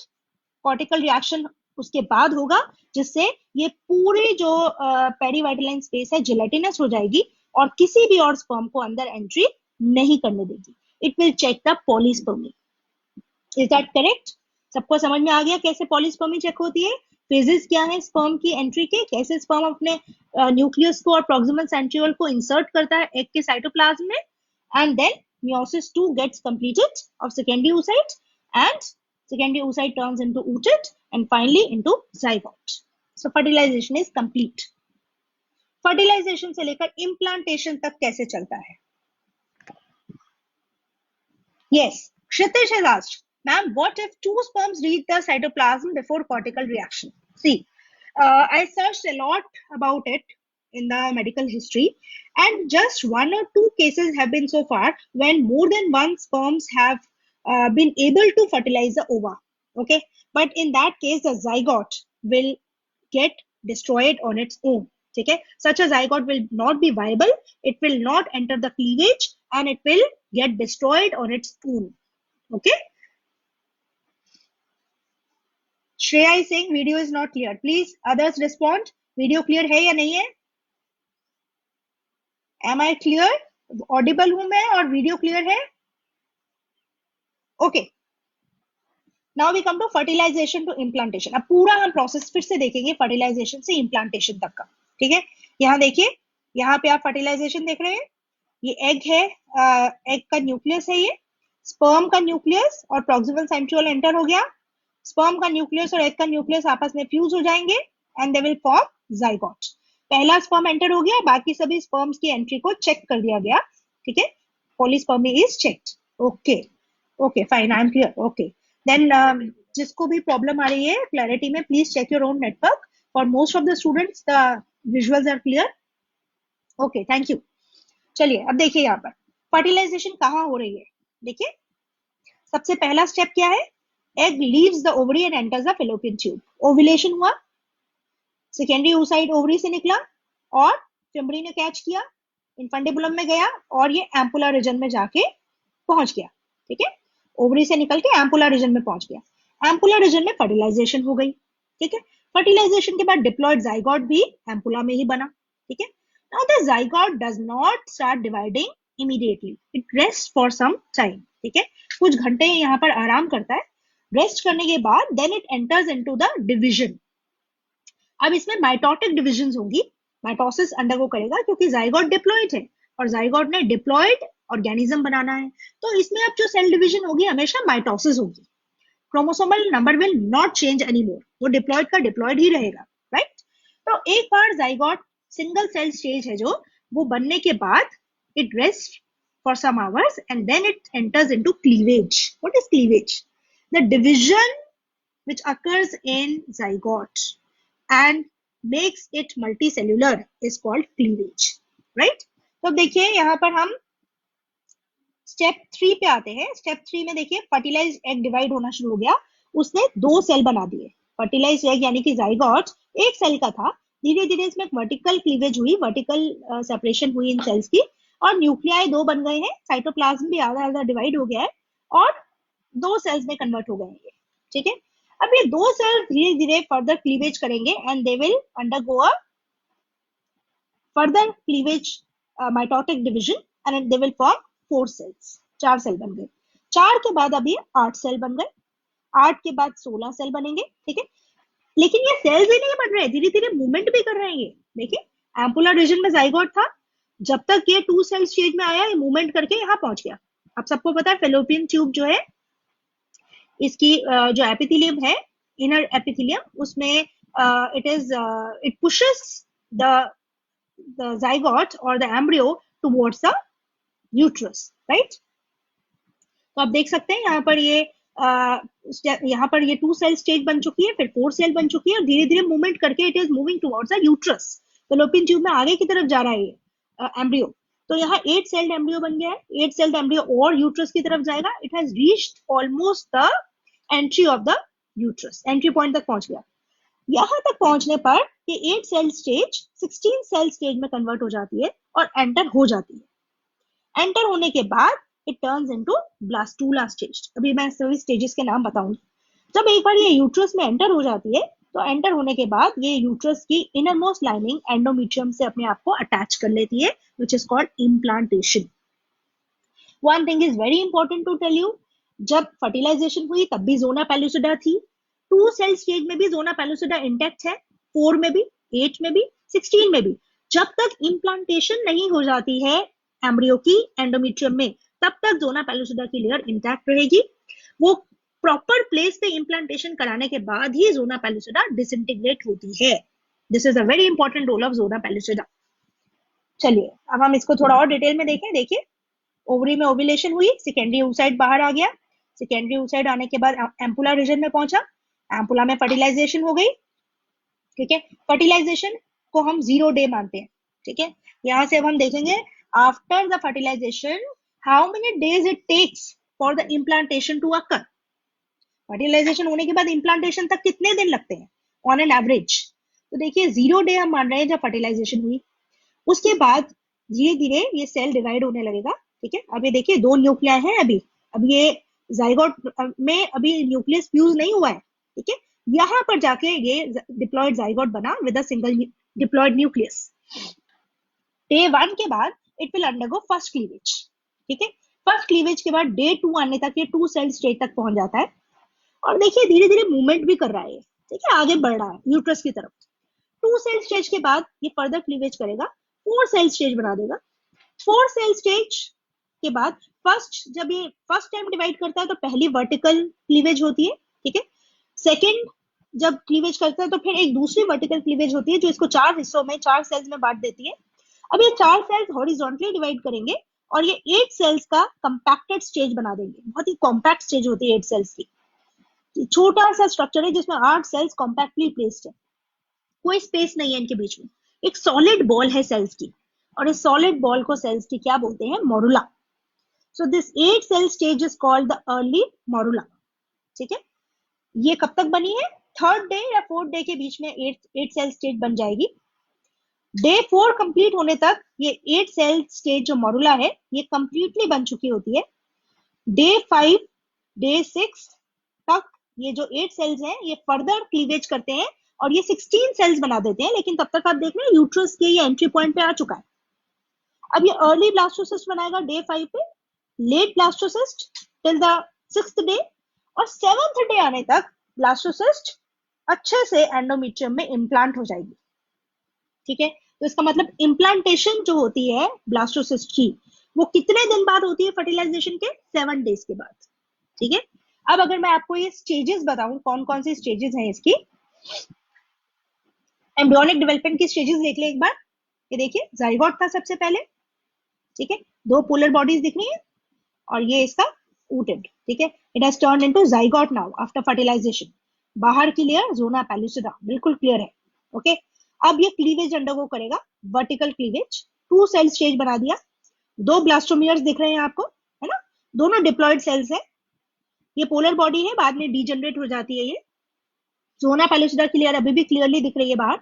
cortical reaction उसके बाद होगा, जिससे ये पूरी जो पेरीवाइटलाइन स्पेस है जिलेटिनस हो जाएगी और किसी भी और स्पर्म को अंदर एंट्री नहीं करने देगी। It will check the polyspermy. Is that correct? सबको समझ में आ गया कैसे पॉलीस्पर्मी चेक होती है? फेजेस क्या है स्पर्म की एंट्री के, कैसे स्पर्म अपने न्यूक्लियस को और प्रॉक्सिमल सेंट्रियोल को इंसर्ट करता है एग के साइटोप्लाज्म में, and then meiosis 2 gets completed of secondary oocyte, and secondary oocyte turns into oocyte and finally into zygote. So fertilization is complete. Fertilization से लेकर इम्प्लांटेशन तक कैसे चलता है? Yes, Kshitish has asked, ma'am, what if two sperms reach the cytoplasm before cortical reaction? See, I searched a lot about it in the medical history, and just one or two cases have been so far when more than one sperms have been able to fertilize the ova. Okay, but in that case, the zygote will get destroyed on its own. Okay, such a zygote will not be viable, it will not enter the cleavage, and it will get destroyed on its own. Okay, Shreya is saying video is not clear. Please others respond. Video clear है या नहीं है? Am I clear? Audible हूं मैं और video clear है? Okay. Now we come to fertilization to implantation. अब पूरा हम प्रोसेस फिर से देखेंगे फर्टिलाइजेशन से इम्प्लांटेशन तक का. ठीक है, यहाँ देखिए, यहाँ पे आप फर्टिलाइजेशन देख रहे हैं, ये एग है, एग का न्यूक्लियस है, ये स्पर्म का न्यूक्लियस और प्रॉक्सिमल सेंट्रियोल एंटर हो गया. स्पर्म का न्यूक्लियस और एग का न्यूक्लियस आपस में फ्यूज हो जाएंगे and they will form zygote. पहला स्पर्म एंटर हो गया, बाकी सभी स्पर्म्स की एंट्री को चेक कर दिया गया. ठीक है, polyspermy is checked. Okay okay fine, I am clear. Okay then जिसको भी प्रॉब्लम आ रही है क्लैरिटी में, please check your own network. For most of the students the visuals are clear. Okay, thank you. चलिए अब देखिए यहाँ पर फर्टिलाइजेशन कहाँ हो रही है. देखिए, सबसे पहला स्टेप क्या है, egg leaves the ovary and enters the fallopian tube. Ovulation हुआ, secondary oocyte ovary से निकला और फिम्बरी ने कैच किया, इन्फंडिबुलम में गया और ये एम्पुला रीजन में जाके पहुंच गया. ठीक है, ओवरी से निकल के एम्पुला रीजन में पहुंच गया. एम्पुला रीजन में फर्टिलाइजेशन हो गई. ठीक है, फर्टिलाइजेशन के बाद डिप्लॉयड जाइगोट भी एम्पुला में ही बना. ठीक है, now the zygote does not start dividing immediately, it rest for some time. ठीक है, कुछ घंटे यहाँ पर आराम करता है. रेस्ट करने के बाद then it enters into the division. अब इसमें माइटोटिक डिविजन होंगी, माइटोसिस अंडरगो करेगा क्योंकि जाइगोट डिप्लॉयड है और जाइगोट ने डिप्लॉयड ऑर्गेनिज्म बनाना है. तो इसमें अब जो सेल डिवीजन होगी हमेशा माइटोसिस होगी. Chromosomal number will not change anymore, वो डिप्लॉयड का डिप्लॉयड ही रहेगा. राइट, तो एक बार जाइगोट सिंगल सेल स्टेज है जो, वो बनने के बाद it rest for some hours and then it enters into cleavage. What is cleavage? The division which occurs in zygote and makes it multicellular is called cleavage. Right? तो देखिए यहाँ पर हम स्टेप 3 पे आते हैं. स्टेप 3 में देखिए फर्टिलाइज एग डिवाइड होना शुरू हो गया, उसने 2 सेल बना दिए. फर्टिलाइज एग यानी कि जाइगोट एक सेल का था, धीरे धीरे इसमें वर्टिकल क्लीवेज हुई, वर्टिकल सेपरेशन हुई इन सेल्स की और न्यूक्लियाई 2 बन गए हैं. साइटोप्लाज्म भी आधा आधा डिवाइड हो गया है और 2 सेल्स में कन्वर्ट हो गए हैं. ठीक है, अब ये 2 सेल्स धीरे धीरे फर्दर क्लीवेज करेंगे and they will undergo a further cleavage mitotic division and they will form 4 cells. 4 cell बन गए. 4 के बाद अभी 8 सेल बन गए, 8 के बाद 16 सेल बनेंगे. ठीक है, लेकिन ये सेल्स ही नहीं बन रहे, धीरे धीरे मूवमेंट भी कर रहे हैं. ये देखिए, एम्पुलर रीजन में जाइगोट था, जब तक ये 2 सेल स्टेज में आया ये मूवमेंट करके यहाँ पहुंच गया. आप सबको पता है फेलोपियन ट्यूब जो है, इसकी जो एपिथेलियम है, इनर एपिथेलियम, उसमें इट पुशेस द जाइगोट और the embryo towards the uterus. Right, तो आप देख सकते हैं यहाँ पर ये 2 सेल स्टेज बन चुकी है, फिर 4 सेल बन चुकी है और धीरे धीरे मूवमेंट करके it is moving towards the uterus. Fallopian tube में आगे की तरफ जा रहा है ये एम्ब्रियो. तो यहाँ 8 सेल्ड एम्ब्रियो बन गया है. 8 सेल्ड एम्ब्रियो और यूट्रस की तरफ जाएगा. It has reached almost the entry of the uterus, entry point तक पहुंच गया. यहाँ तक पहुंचने पर ये 8 सेल स्टेज 16 सेल स्टेज में कन्वर्ट हो जाती है और एंटर हो जाती है. एंटर होने के बाद it turns into blastula stage. अभी मैं सभी स्टेजेस के नाम बताऊंगी. जब एक बार ये यूट्रस में एंटर हो जाती है तो एंटर होने के बाद ये यूट्रस की इनर मोस्ट लाइनिंग एंडोमेट्रियम से अपने आप को अटैच कर लेती है, which is called implantation. One thing is very important to tell you, जब फर्टिलाइजेशन हुई तब भी जोना पेलुसिडा थी. 2 सेल स्टेज में भी जोना पेलुसिडा इंटैक्ट है, 4 में भी, 8 में भी, 16 में भी। जब तक इम्प्लांटेशन नहीं हो जाती है एम्ब्रियो की एंडोमेट्रियम में, तब तक जोना पेलुसिडा की लेयर इंटैक्ट रहेगी। वो प्रॉपर प्लेस पे इम्प्लांटेशन कराने के बाद ही जोना पेलुसिडा डिसइंटीग्रेट होती है। This is a very important role of zona pellucida. चलिए अब हम इसको थोड़ा और डिटेल में देखें। देखिए, ओवरी में ओव्यूलेशन हुई, सेकेंडरी oocyte बाहर आ गया, सेकेंडरी oocyte आने के बाद एम्पुला रीजन में पहुंचा, एम्पुला में फर्टिलाइजेशन हो गई। ठीक है, फर्टिलाइजेशन को हम 0 डे मानते हैं। ठीक है, यहां से अब हम देखेंगे after the fertilization how many days it takes for the implantation to occur. Fertilization होने के बाद इम्प्लांटेशन तक कितने दिन लगते हैं ऑन एन एवरेज? तो देखिए 0 डे हम मान रहे हैं जब फर्टिलाइजेशन हुई। उसके बाद धीरे धीरे ये सेल डिवाइड होने लगेगा। ठीक है, अब ये देखिए 2 न्यूक्लियाई हैं अब ये जाइगोट में अभी न्यूक्लियस फ्यूज नहीं हुआ है। ठीक है, यहां पर जाके ये डिप्लॉयड जाइगोट बना with a single diploid nucleus. Day 1 के बाद it will undergo first cleavage. ठीक है, फर्स्ट क्लीवेज के बाद डे 2 आने तक ये 2 सेल स्टेज तक पहुंच जाता है और देखिए धीरे धीरे मूवमेंट भी कर रहा है। ठीक है, आगे बढ़ रहा है यूट्रस की तरफ। 2 सेल स्टेज के बाद ये फर्दर क्लीवेज करेगा, 4 सेल स्टेज बना देगा। 4 सेल स्टेज के बाद जब ये फर्स्ट टाइम डिवाइड करता है तो पहली वर्टिकल क्लीवेज होती है। ठीक है, सेकंड जब क्लीवेज करता है तो फिर एक दूसरी वर्टिकल क्लीवेज होती है जो इसको 4 हिस्सों में 4 सेल्स में बांट देती है। अब ये 4 सेल्स हॉरिजॉन्टली डिवाइड करेंगे और ये 8 सेल्स का कंपैक्टेड स्टेज बना देंगे। बहुत ही कॉम्पैक्ट स्टेज होती है 8 सेल्स की। छोटा सा स्ट्रक्चर है जिसमें 8 सेल्स कॉम्पैक्टली प्लेस्ड है, कोई स्पेस नहीं है इनके बीच में, एक सॉलिड बॉल है सेल्स की, और इस सॉलिड बॉल को सेल्स की क्या बोलते हैं? Morula. So this 8 cell stage is called the early morula. ठीक है, ये कब तक बनी है? 3rd डे या 4th डे के बीच में 8 सेल स्टेज बन जाएगी। डे 4 कंप्लीट होने तक ये 8 सेल स्टेज जो मोरुला है ये कंप्लीटली बन चुकी होती है। डे 5 डे 6 तक ये जो 8 सेल्स हैं ये फर्दर क्लीवेज करते हैं और ये 16 सेल्स बना देते हैं। लेकिन तब तक आप देख रहे हैं यूट्रस के ये एंट्री पॉइंट पे आ चुका है। अब ये अर्ली ब्लास्टोसिस्ट बनाएगा डे 5 पे, late blastocyst till the 6th day, और 7th डे आने तक ब्लास्टोसिस्ट अच्छे से एंडोमेट्रियम में इम्प्लांट हो जाएगी। ठीक है, तो इसका मतलब इम्प्लांटेशन जो होती है ब्लास्टोसिस्ट की वो कितने दिन बाद होती है? फर्टिलाइजेशन के 7 डेज के बाद। ठीक है, अब अगर मैं आपको ये स्टेजेस बताऊं कौन कौन सी स्टेजेस हैं इसकी, एम्ब्रियोनिक डेवलपमेंट की स्टेजेस देख ले एक बार। ये देखिए जाइगोट था सबसे पहले। ठीक है, 2 पोलर बॉडीज दिख रही है और ये इसका ooted। ठीक है, it has turned into zygote now after fertilization. बाहर की लेयर जोना पेलुसिडा बिल्कुल क्लियर है। ओके, अब ये क्लीवेज अंडरगो करेगा, वर्टिकल क्लीवेज। 2 सेल स्टेज बना दिया, 2 ब्लास्टोमियर्स दिख रहे हैं आपको, है ना, दोनों डिप्लॉयड सेल्स है। ये पोलर बॉडी है, बाद में डीजनरेट हो जाती है। ये जोना पेलुसिडा की लेयर अभी भी क्लियरली दिख रही है बाहर।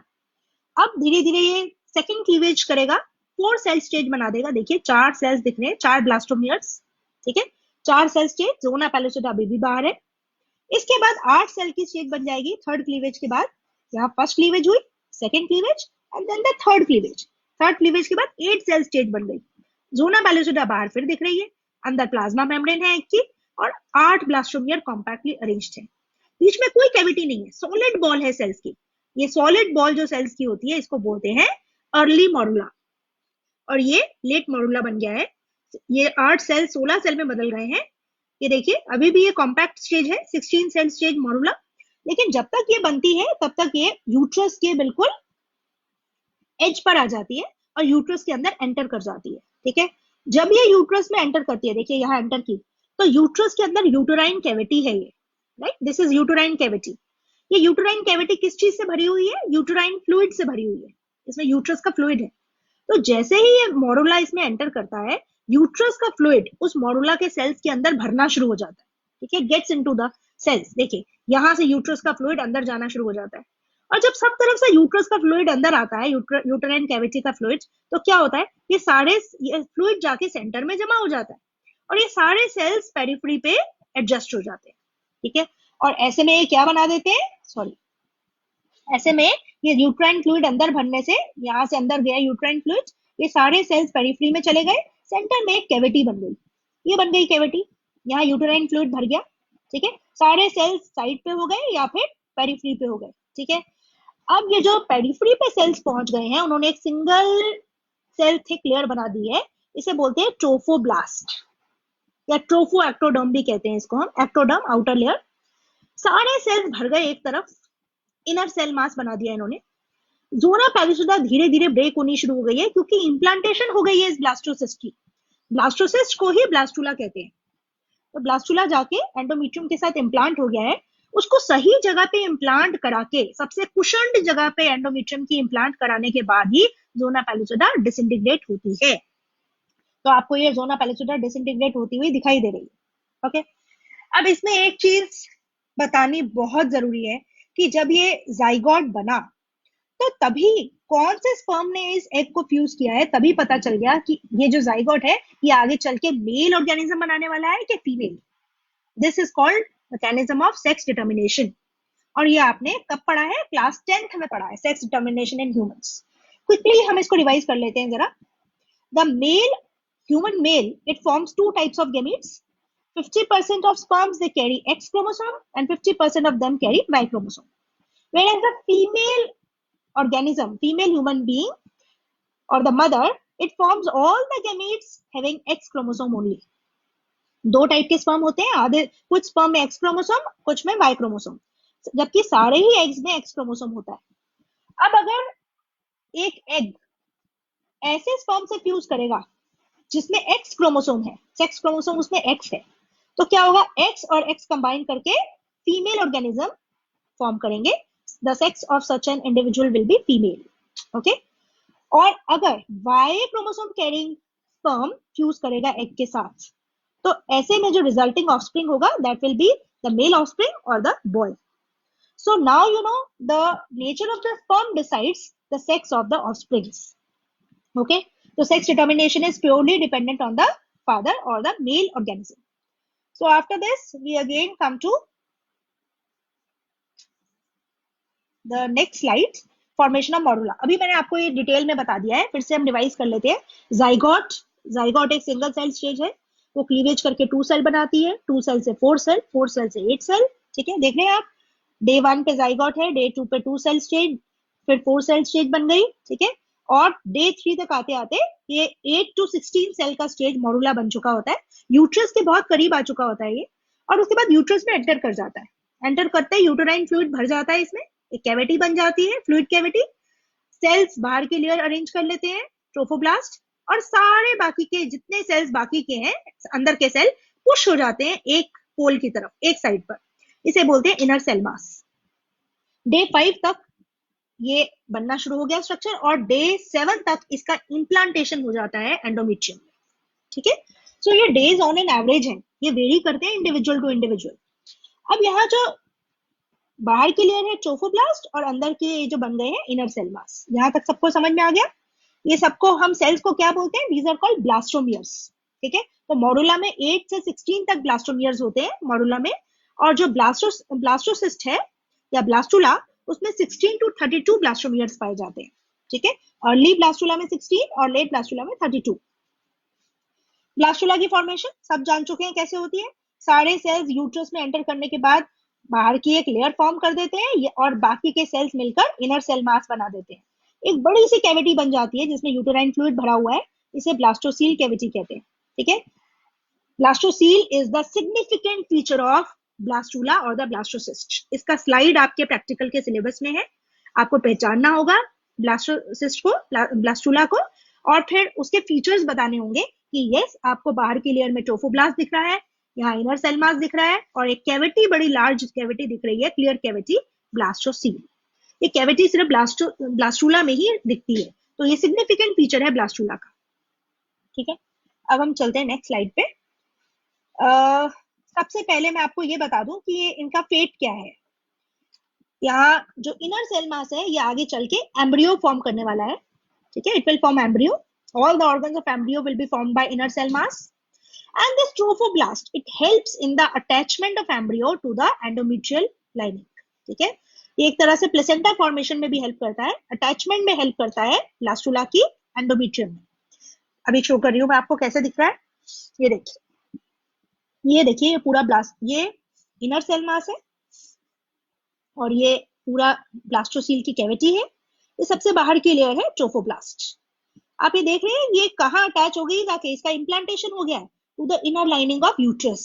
अब धीरे धीरे ये सेकंड क्लीवेज करेगा, 4 सेल स्टेज बना देगा। देखिए 4 सेल्स दिख रहे हैं, 4 ब्लास्टोमियर्स। ठीक है, 4 सेल स्टेज, जोना पेलुसिडा अभी भी बाहर है। इसके बाद 8 सेल की स्टेज बन जाएगी 3rd क्लीवेज के बाद। यहाँ फर्स्ट क्लीवेज हुई, second cleavage and then the 3rd cleavage. 3rd cleavage के बाद 8 सेल स्टेज बन गई। जोना पेलुसिडा बाहर फिर दिख रही है, अंदर प्लाज्मा मेम्ब्रेन है एक की, और 8 ब्लास्टोमियर कॉम्पैक्टली अरेंज्ड है। बीच में कोई कैविटी नहीं है, सॉलिड बॉल है सेल्स की। ये सॉलिड बॉल जो सेल्स की होती है इसको बोलते हैं अर्ली मोरुला, और ये लेट मोरुला बन गया है। ये 8 सेल 16 सेल में बदल गए हैं। ये देखिए अभी भी ये कॉम्पैक्ट स्टेज है, 16 सेल स्टेज मोरुला। लेकिन जब तक ये बनती है तब तक ये यूट्रस के बिल्कुल एज पर आ जाती है और यूट्रस के अंदर एंटर कर जाती है। ठीक है, जब ये यूट्रस में एंटर करती है, देखिए यहाँ एंटर की, तो यूट्रस के अंदर यूटेराइन कैविटी है ये, right, this is uterine cavity. ये यूटेराइन कैविटी किस चीज से भरी हुई है? यूटेराइन फ्लूइड से भरी हुई है, इसमें यूट्रस का फ्लूइड है। तो जैसे ही ये मोरुला इसमें एंटर करता है, यूट्रस का फ्लूइड उस मोरुला के सेल्स के अंदर भरना शुरू हो जाता है। ठीक है, गेट्स इनटू द सेल्स। देखिए यहां से यूट्रस का फ्लूइड अंदर जाना शुरू हो जाता है, और जब सब तरफ से यूट्रस का फ्लूइड अंदर आता है, यूटेराइन कैविटी का फ्लूइड, तो क्या होता है? ये सारे फ्लूइड जाके सेंटर में जमा हो जाता है और ये सारे सेल्स पेरिफेरी पे एडजस्ट हो जाते हैं। ठीक है, और ऐसे में ये क्या बना देते हैं? सॉरी, ऐसे में ये यूट्राइन फ्लूइड अंदर भरने से, यहाँ से अंदर गया यूट्राइन फ्लूइड, ये सारे सेल्स पेरिफेरी में चले गए, सेंटर में एक कैविटी बन गई। ये बन गई कैविटी, यहाँ यूट्राइन फ्लूइड भर गया। ठीक है, सारे सेल्स साइड पे हो गए या फिर पेरिफ्री पे हो गए, ठीक है। अब ये जो पेरिफ्री पे सेल्स पहुंच गए हैं, उन्होंने एक सिंगल सेल थिक लेयर बना दी है, इसे बोलते हैं ट्रोफोब्लास्ट या ट्रोफो एक्टोडर्म भी कहते हैं इसको हम, एक्टोडर्म आउटर लेयर। सारे सेल्स भर गए एक तरफ, इनर सेल मास बना दिया इन्होंने। जोना पैलिसोदा धीरे धीरे ब्रेक होनी शुरू हो गई है क्योंकि इंप्लांटेशन हो गई है इस ब्लास्टोसिस्ट की। ब्लास्टोसिस्ट को ही ब्लास्टुला कहते हैं। तो ब्लास्टुला जाके एंडोमेट्रियम के साथ इम्प्लांट हो गया है, उसको सही जगह पे इम्प्लांट करा के, सबसे कुशन्ड जगह पे एंडोमेट्रियम की इम्प्लांट कराने के बाद ही जोना पैलिसोदा डिसइंटीग्रेट होती है। तो आपको ये जोना पैलिसोदा डिसइंटीग्रेट होती हुई दिखाई दे रही है। ओके, अब इसमें एक चीज बतानी बहुत जरूरी है कि जब ये जाइगोट बना तो तभी कौन से स्पर्म ने इस एग को फ्यूज किया है, तभी पता चल गया कि ये जो जाइगोट है ये आगे चल के मेल ऑर्गेनिज्म बनाने वाला है कि female. This is called mechanism of sex determination. और ये आपने कब पढ़ा है? क्लास 10th में पढ़ा है, sex determination in humans. Quickly हम इसको रिवाइज कर लेते हैं जरा। The male, human male, it forms two types of gametes. 50% of sperms they carry X chromosome and 50% of them carry Y chromosome. Whereas the female organism, female human being or the mother, it forms all the gametes having X chromosome only. दो type के sperm होते हैं, आधे कुछ sperm में x chromosome, कुछ में Y chromosome, जबकि सारे ही एग्स में एक्स क्रोमोसोम होता है। अब अगर एक एग ऐसे स्पर्म से फ्यूज करेगा जिसमें एक्स क्रोमोसोम है, सेक्स क्रोमोसोम उसमें एक्स है, तो क्या होगा? एक्स और एक्स कंबाइन करके फीमेल ऑर्गेनिज्म फॉर्म करेंगे। The sex of such an individual will be female. Okay, और अगर Y chromosome carrying sperm fuse करेगा एग के साथ, तो ऐसे में जो रिजल्टिंग ऑफस्प्रिंग होगा that will be the male offspring और the boy. So now you know the nature of the sperm decides the sex of the offsprings. Okay, so sex determination is purely dependent on the father or the male organism. So after this we again come to the next slide, formation of morula. अभी मैंने आपको ये detail में बता दिया है, फिर से हम रिवाइज कर लेते हैं। जाइगोट, जाइगोट एक सिंगल सेल स्टेज है, वो क्लीवेज करके 2 सेल बनाती है, 2 सेल से 4 सेल, 4 सेल से 8 सेल। ठीक है, देख रहे हैं आप, डे 1 पे जाइगोट है, डे 2 पे 2 सेल स्टेज, फिर 4 सेल स्टेज बन गई। ठीक है, और डे 3 तक आते आते ये 8 to 16 सेल का स्टेज मोरुला बन चुका होता है, यूट्रस के बहुत करीब आ चुका होता है ये, और उसके बाद यूट्रस में एंटर कर जाता है। एंटर करते ही यूटेराइन फ्लूइड भर जाता है, इसमें एक कैविटी बन जाती है, फ्लूइड कैविटी। सेल्स बाहर की लेयर अरेंज कर लेते हैं, ट्रोफोब्लास्ट, और सारे बाकी के जितने सेल्स बाकी के हैं अंदर के सेल पुश हो जाते हैं एक पोल की तरफ, एक साइड पर, इसे बोलते हैं इनर सेल मास। डे 5 तक ये बनना शुरू हो गया स्ट्रक्चर, और डे 7 तक इसका इम्प्लांटेशन हो जाता है एंडोमेट्रियम में। ठीक है, सो ये डेज ऑन एन एवरेज है, ये वेरी करते हैं इंडिविजुअल टू इंडिविजुअल। अब यहाँ जो बाहर की लेयर है ट्रोफोब्लास्ट और अंदर के जो बन गए हैं इनर सेल मास, यहाँ तक सबको समझ में आ गया? ये सबको हम सेल्स को क्या बोलते हैं? These are called blastomeres. ठीक है, तो मोरुला में 8 से 16 तक ब्लास्टोमियर्स होते हैं मोरुला में, और जो ब्लास्टोसिस्ट है या ब्लास्टुला, उसमें 16 to 32 ब्लास्टोमियर्स पाए जाते हैं। ठीक है, अर्ली ब्लास्टुला में 16 और लेट ब्लास्टुला में 32। ब्लास्टुला की फॉर्मेशन सब जान चुके हैं कैसे होती है। सारे सेल्स यूट्रस में एंटर करने के बाद बाहर की एक लेयर फॉर्म कर देते हैं, और बाकी के सेल्स मिलकर इनर सेल मास बना देते हैं। एक बड़ी सी कैविटी बन जाती है जिसमें यूटेराइन फ्लूइड भरा हुआ है, इसे ब्लास्टोसील कैविटी कहते हैं। ठीक है, blastocoel is the significant feature of blastula और द ब्लास्टोसिस्ट। इसका स्लाइड आपके प्रैक्टिकल के सिलेबस में है, आपको पहचानना होगा ब्लास्टोसिस्ट को, ब्लास्टुला को, और फिर उसके फीचर्स बताने होंगे कि यस, आपको बाहर की लेयर में ट्रोफोब्लास्ट दिख रहा है, यहाँ इनर सेल मास दिख रहा है, और एक कैविटी, बड़ी लार्ज कैविटी दिख रही है, क्लियर कैविटी, ब्लास्टोसील। ये कैविटी सिर्फ ब्लास्टुला में ही दिखती है, तो ये सिग्निफिकेंट फीचर है ब्लास्टुला का। ठीक है, अब हम चलते हैं नेक्स्ट स्लाइड पे। सबसे पहले मैं आपको ये बता दूं कि ये इनका फेट क्या है। यहाँ जो इनर सेल मास है ये आगे चल के एम्ब्रियो फॉर्म करने वाला है। ठीक है, it will form embryo, all the organs of embryo will be formed by inner cell mass, and this trophoblast it helps in the attachment of embryo to the endometrial lining. ठीक है, ये एक तरह से प्लेसेंटा फॉर्मेशन में भी help करता है, अटैचमेंट में हेल्प करता है ब्लास्टुला की एंडोमेट्रियम में। अभी शो कर रही हूँ मैं आपको कैसे दिख रहा है, ये देखिए, ये देखिए, ये पूरा ब्लास्ट, ये इनर सेल मास है, और ये पूरा ब्लास्टोसील की कैविटी है। ये सबसे बाहर की लेयर है ट्रोफोब्लास्ट। आप ये देख रहे हैं ये कहाँ अटैच हो गई जाके, इसका इम्प्लांटेशन हो गया है to the inner lining of uterus,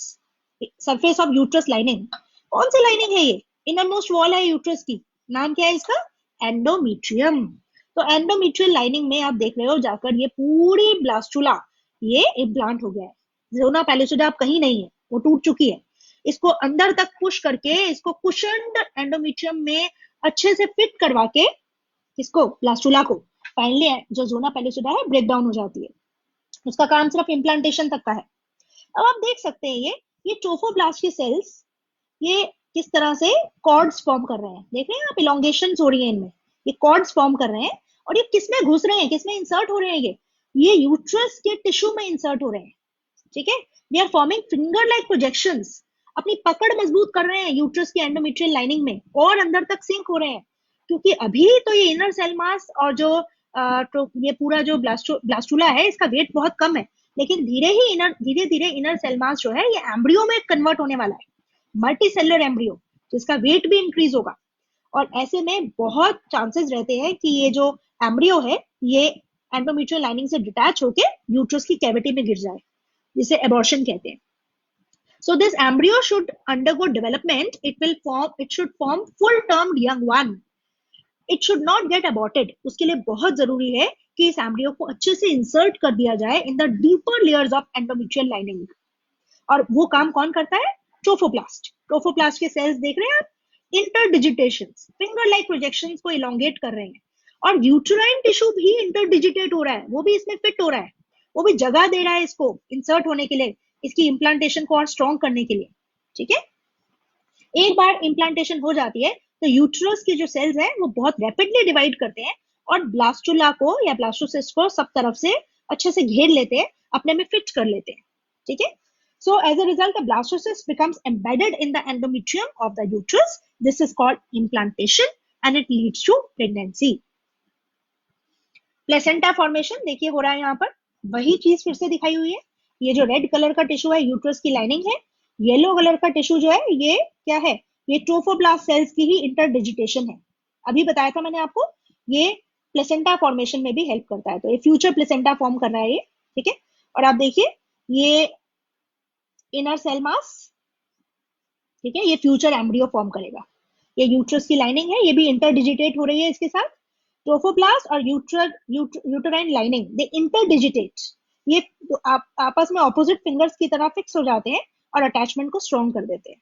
surface of uterus lining. कौन सी लाइनिंग है ये? इनर मोस्ट वॉल है यूट्रस की, नाम क्या है इसका? एंडोमीट्रियम। तो एंडोमीट्रियल लाइनिंग में आप देख रहे हो जाकर ये पूरी ब्लास्टुला ये इम्प्लांट हो गया है। जोना पैलिसोडा अब कहीं नहीं है, वो टूट चुकी है। इसको अंदर तक पुश करके इसको कुशन्ड एंडोमीट्रियम में अच्छे से फिट करवा के इसको ब्लास्टुला को फाइनली जो जोना पैलिसोडा है ब्रेक डाउन हो जाती है। उसका काम सिर्फ इम्प्लांटेशन तक का है। अब आप देख सकते हैं ये ट्रोफोब्लास्ट की सेल्स ये किस तरह से कॉर्ड्स फॉर्म कर रहे हैं। देख रहे हैं आप, इलोंगेशन हो रही है इनमें, ये कॉर्ड्स फॉर्म कर रहे हैं। और ये किसमें घुस रहे हैं, किसमें इंसर्ट हो रहे हैं? ये यूट्रस के टिश्यू में इंसर्ट हो रहे हैं। ठीक है, they are forming finger like projections. अपनी पकड़ मजबूत कर रहे हैं यूट्रस की एंडोमेट्रियल लाइनिंग में और अंदर तक सिंक हो रहे हैं। क्योंकि अभी तो ये इनर सेल मास और जो तो ये पूरा जो ब्लास्टुला है इसका वेट बहुत कम है, लेकिन धीरे धीरे इनर सेल मास जो है ये एम्ब्रियो में कन्वर्ट होने वाला है, मल्टी सेलुलर एम्ब्रियो, जिसका वेट भी इंक्रीज होगा। और ऐसे में बहुत चांसेस रहते हैं कि ये जो एम्ब्रियो है ये एंडोमेट्रियल लाइनिंग से डिटैच होके यूट्रस की कैविटी में गिर जाए, जिसे एबॉर्शन कहते हैं। So this embryo should undergo development. It should form full termed young one. It should not get aborted. उसके लिए बहुत जरूरी है कि इस एम्ब्रियो को अच्छे से इंसर्ट कर दिया जाए in the deeper layers of endometrial lining. और वो काम कौन करता है? ट्रोफोप्लास्ट। ट्रोफोप्लास्ट के सेल्स देख रहे हैं आप, इंटरडिजिटेशन, फिंगर लाइक प्रोजेक्शंस को इलोंगेट कर रहे हैं। और यूट्राइन टिश्यू भी इंटरडिजिटेट हो रहा है, वो भी इसमें फिट हो रहा है, वो भी जगह दे रहा है इसको इंसर्ट होने के लिए, इसकी इम्प्लांटेशन को और स्ट्रॉन्ग करने के लिए। ठीक है, एक बार इम्प्लांटेशन हो जाती है तो यूट्रस के जो सेल्स हैं वो बहुत रैपिडली डिवाइड करते हैं और ब्लास्टुला को या ब्लास्टोसिस्ट को सब तरफ से अच्छे से घेर लेते हैं, अपने में फिट कर लेते हैं। ठीक है, so as a result the blastocyst becomes embedded in the endometrium of the uterus. This is called implantation and it leads to pregnancy. Placenta formation देखिए हो रहा है यहाँ पर, वही चीज फिर से दिखाई हुई है। ये जो रेड कलर का टिश्यू है यूट्रस की लाइनिंग है, येलो कलर का टिश्यू जो है ये क्या है? ये ट्रोफोब्लास्ट सेल्स की ही इंटरडिजिटेशन है। अभी बताया था मैंने आपको, ये प्लेसेंटा फॉर्मेशन में भी हेल्प करता है। तो ये फ्यूचर प्लेसेंटा फॉर्म कर रहा है ये। ठीक है, और आप देखिए ये इनर सेल मास, ठीक है, ये फ्यूचर एम्ब्रियो फॉर्म करेगा। ये यूट्रस की लाइनिंग है, ये भी इंटरडिजिटेट हो रही है इसके साथ। ट्रोफोब्लास्ट और यूटराइन लाइनिंग दे इंटरडिजिटेट, ये तो आपस में ऑपोजिट फिंगर्स की तरह फिक्स हो जाते हैं और अटैचमेंट को स्ट्रॉन्ग कर देते हैं।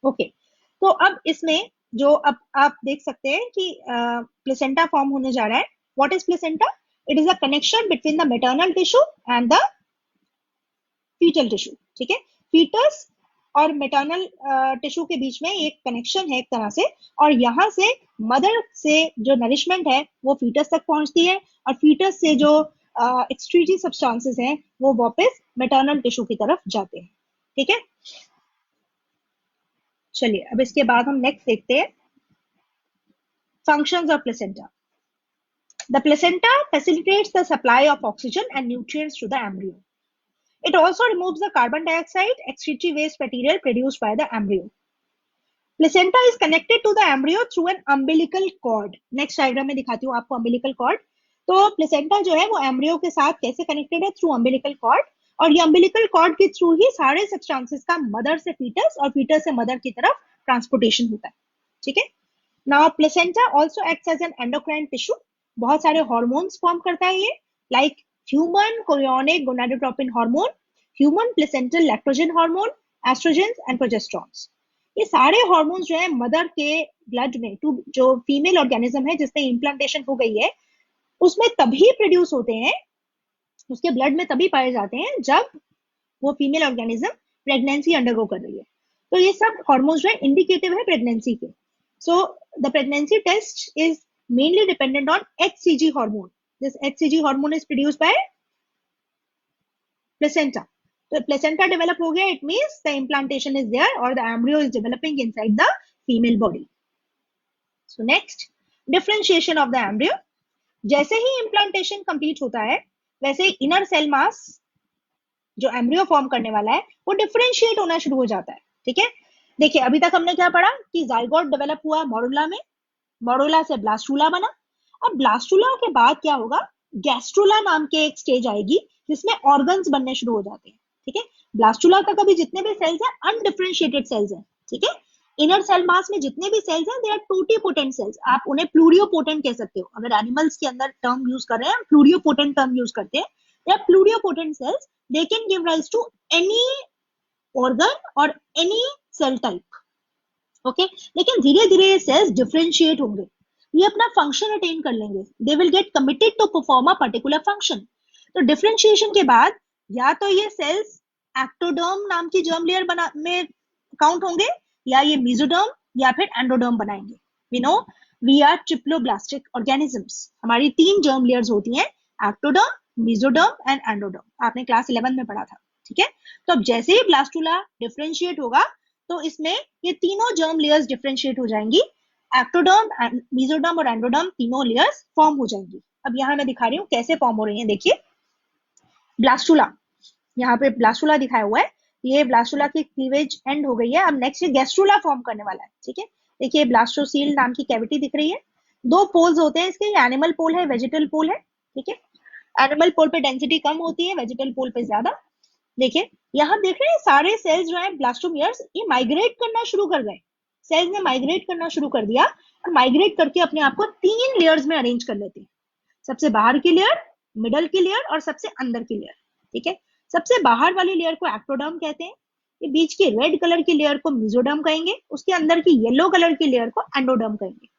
ओके, तो अब इसमें जो अब आप देख सकते हैं कि प्लेसेंटा फॉर्म होने जा रहा है। What is placenta? It is a connection between the maternal tissue and the fetal tissue. ठीक है, फीटस और मेटर्नल टिश्यू के बीच में एक कनेक्शन है एक तरह से, और यहाँ से मदर से जो नरिशमेंट है वो फीटस तक पहुंचती है और फीटस से जो एक्सक्रीटरी सब्सटेंसेस हैं वो वापस मेटर्नल टिश्यू की तरफ जाते हैं। ठीक है, चलिए अब इसके बाद हम नेक्स्ट देखते हैं functions of placenta. The placenta facilitates the supply of oxygen and nutrients to the embryo. It also removes the carbon dioxide excretory waste material produced by the embryo. Placenta is connected to the embryo through an umbilical cord. Next diagram में दिखाती हूँ आपको umbilical cord. तो placenta जो है वो embryo के साथ कैसे connected है? Through umbilical cord. और ये umbilical cord के through ही सारे substances का mother से fetus और fetus से mother की तरफ transportation होता है। ठीक है, now placenta also acts as an endocrine tissue. बहुत सारे hormones form करता है ये, like human chorionic gonadotropin hormone, human placental lactogen hormone, estrogens and progesterones. ये सारे हार्मोन्स जो है मदर के ब्लड में, जो फीमेल ऑर्गेनिज्म है जिसमें इम्प्लांटेशन हो गई है उसमें तभी प्रोड्यूस होते हैं, उसके ब्लड में तभी पाए जाते हैं जब वो फीमेल ऑर्गेनिज्म प्रेगनेंसी अंडरगो कर रही है। तो ये सब हार्मोन्स जो है इंडिकेटिव है प्रेगनेंसी के। So the pregnancy test is mainly dependent on HCG hormone. This HCG hormone is produced by placenta. तो प्लेसेंटा डेवलप हो गया, it means the implantation is there और the embryo is developing inside the female body. So next, differentiation of the embryo. जैसे ही implantation complete होता है वैसे inner cell mass जो एम्ब्रियो फॉर्म करने वाला है वो डिफरेंशिएट होना शुरू हो जाता है। ठीक है, देखिए अभी तक हमने क्या पढ़ा कि जाइगोट डेवलप हुआ मॉडुला में, मॉडुला से ब्लास्टुला बना। अब ब्लास्टुला के बाद क्या होगा, गैस्ट्रुला नाम के एक स्टेज आएगी जिसमें ऑर्गन्स बनने शुरू हो जाते हैं। ठीक है, ब्लास्टुला तक अभी जितने भी सेल्स हैं अनडिफरेंशिएटेड सेल्स हैं। ठीक है, इनर सेल मास में जितने भी सेल्स हैं दे आर टोटीपोटेंट सेल्स, आप उन्हें प्लूरियोपोटेंट कह सकते हो। अगर एनिमल्स के अंदर टर्म यूज कर रहे हैं, प्लूरियोपोटेंट टर्म यूज करते हैं, या pluripotent cells, they can give rise to any organ और एनी सेल टाइप। ओके, लेकिन धीरे धीरे ये सेल्स डिफरेंशिएट होंगे, ये अपना फंक्शन अटेन कर लेंगे, they will get committed to perform a particular function. तो डिफरेंशिएशन के बाद या तो ये सेल्स एक्टोडर्म नाम की जर्म लेयर बना में काउंट होंगे, या ये मेसोडर्म या फिर एंडोडर्म बनाएंगे। We know we are triploblastic organisms, हमारी 3 जर्म लेयर्स होती हैं, एक्टोडर्म, मेसोडर्म एंड एंडोडर्म, आपने क्लास 11 में पढ़ा था। ठीक है, तो अब जैसे ही ब्लास्टुला डिफरेंशिएट होगा तो इसमें ये तीनों जर्म लेयर्स डिफरेंशिएट हो जाएंगी, एक्टोडर्म, मेसोडर्म और एंडोडर्म तीनों लेयर्स फॉर्म हो जाएंगी। अब यहाँ मैं दिखा रही हूँ कैसे फॉर्म हो रही है। देखिए ब्लास्टुला, यहाँ पे ब्लास्टुला दिखाया हुआ है, ये ब्लास्टुला की क्लीवेज एंड हो गई है। अब नेक्स्ट ये गैस्ट्रुला फॉर्म करने वाला है। ठीक है, देखिए ब्लास्टोसील नाम की कैविटी दिख रही है, 2 पोल्स होते हैं इसके, एनिमल पोल है, वेजिटल पोल है। ठीक है, एनिमल पोल पे डेंसिटी कम होती है, वेजिटल पोल पे ज्यादा। देखिए यहाँ देख रहे हैं सारे सेल्स जो है ब्लास्टोमियर्स, ये माइग्रेट करना शुरू कर गए, सेल्स ने माइग्रेट करना शुरू कर दिया, और माइग्रेट करके अपने आप को 3 लेयर्स में अरेंज कर लेते हैं, सबसे बाहर की लेयर, मिडल की लेयर और सबसे अंदर की लेयर। ठीक है, सबसे बाहर वाली लेयर को एक्टोडर्म कहते हैं, ये बीच की रेड कलर की लेयर को मेसोडर्म कहेंगे, उसके अंदर की येलो कलर की लेयर को एंडोडर्म कहेंगे।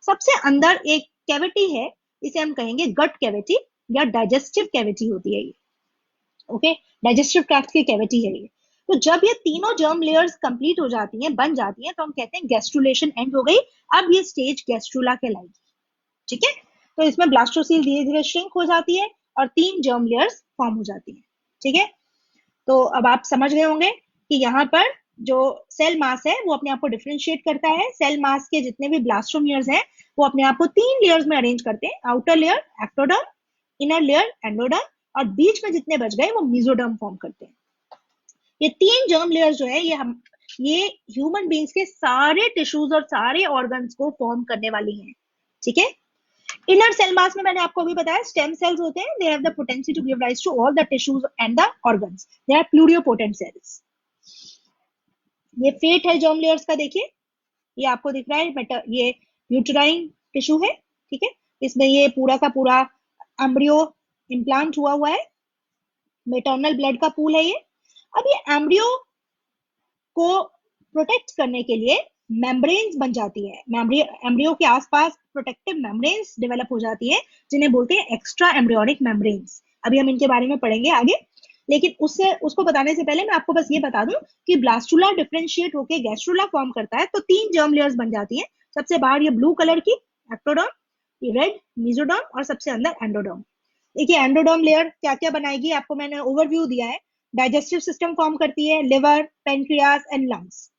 सबसे अंदर एक कैविटी है, इसे हम कहेंगे गट कैविटी या डाइजेस्टिव कैविटी होती है ये। ओके, डाइजेस्टिव ट्रैक्ट की कैविटी है ये। तो जब ये तीनों जर्म लेयर्स कंप्लीट हो जाती हैं, बन जाती हैं, तो हम कहते हैं गैस्ट्रुलेशन एंड हो गई, अब ये स्टेज गैस्ट्रुला कहलाएगी। ठीक है, तो इसमें ब्लास्टोसील धीरे धीरे श्रिंक हो जाती है और 3 जर्म लेयर्स फॉर्म हो जाती है। ठीक है, तो अब आप समझ गए होंगे कि यहाँ पर जो सेल मास है वो अपने आप को डिफरेंशिएट करता है, सेल मास के जितने भी ब्लास्टोमियर्स हैं वो अपने आप को 3 लेयर्स में अरेंज करते हैं, outer layer ectoderm, inner layer endoderm, और बीच में जितने बच गए वो मेसोडर्म फॉर्म करते हैं। ये 3 जर्म लेयर्स जो है ये ह्यूमन बींग्स के सारे टिश्यूज और सारे ऑर्गन्स को फॉर्म करने वाली हैं। ठीक है, इनर सेल मास में मैंने आपको अभी बताया स्टेम सेल्स होते हैं, they have the potency to give rise to all the tissues and the organs, they are pluripotent cells. ये फेट है जर्म लेयर्स का, देखिए ये आपको दिख रहा है, ये यूट्राइन टिश्यू है। ठीक है, इसमें ये पूरा का पूरा एम्ब्रियो इम्प्लांट हुआ है, मेटर्नल ब्लड का पूल है ये। अब ये एम्ब्रियो को प्रोटेक्ट करने के लिए मेम्ब्रेन्स बन जाती है, एम्ब्रियो के आसपास प्रोटेक्टिव मेम्ब्रेन्स डेवलप हो जाती है, जिन्हें बोलते हैं एक्स्ट्रा एम्ब्रियोनिक मेम्ब्रेन्स। अभी हम इनके बारे में पढ़ेंगे आगे, लेकिन उसको बताने से पहले मैं आपको बस ये बता दूं कि ब्लास्टुला डिफरेंशिएट होकर गैस्ट्रुला फॉर्म करता है, तो 3 जर्म लेयर्स बन जाती हैं, सबसे बाहर ये ब्लू कलर की एक्टोडर्म, ये रेड मेसोडर्म और सबसे अंदर एंडोडर्म। देखिए एंडोडर्म लेयर क्या क्या बनाएगी, आपको मैंने ओवरव्यू दिया है। डाइजेस्टिव सिस्टम फॉर्म करती है, liver, pancreas and lungs.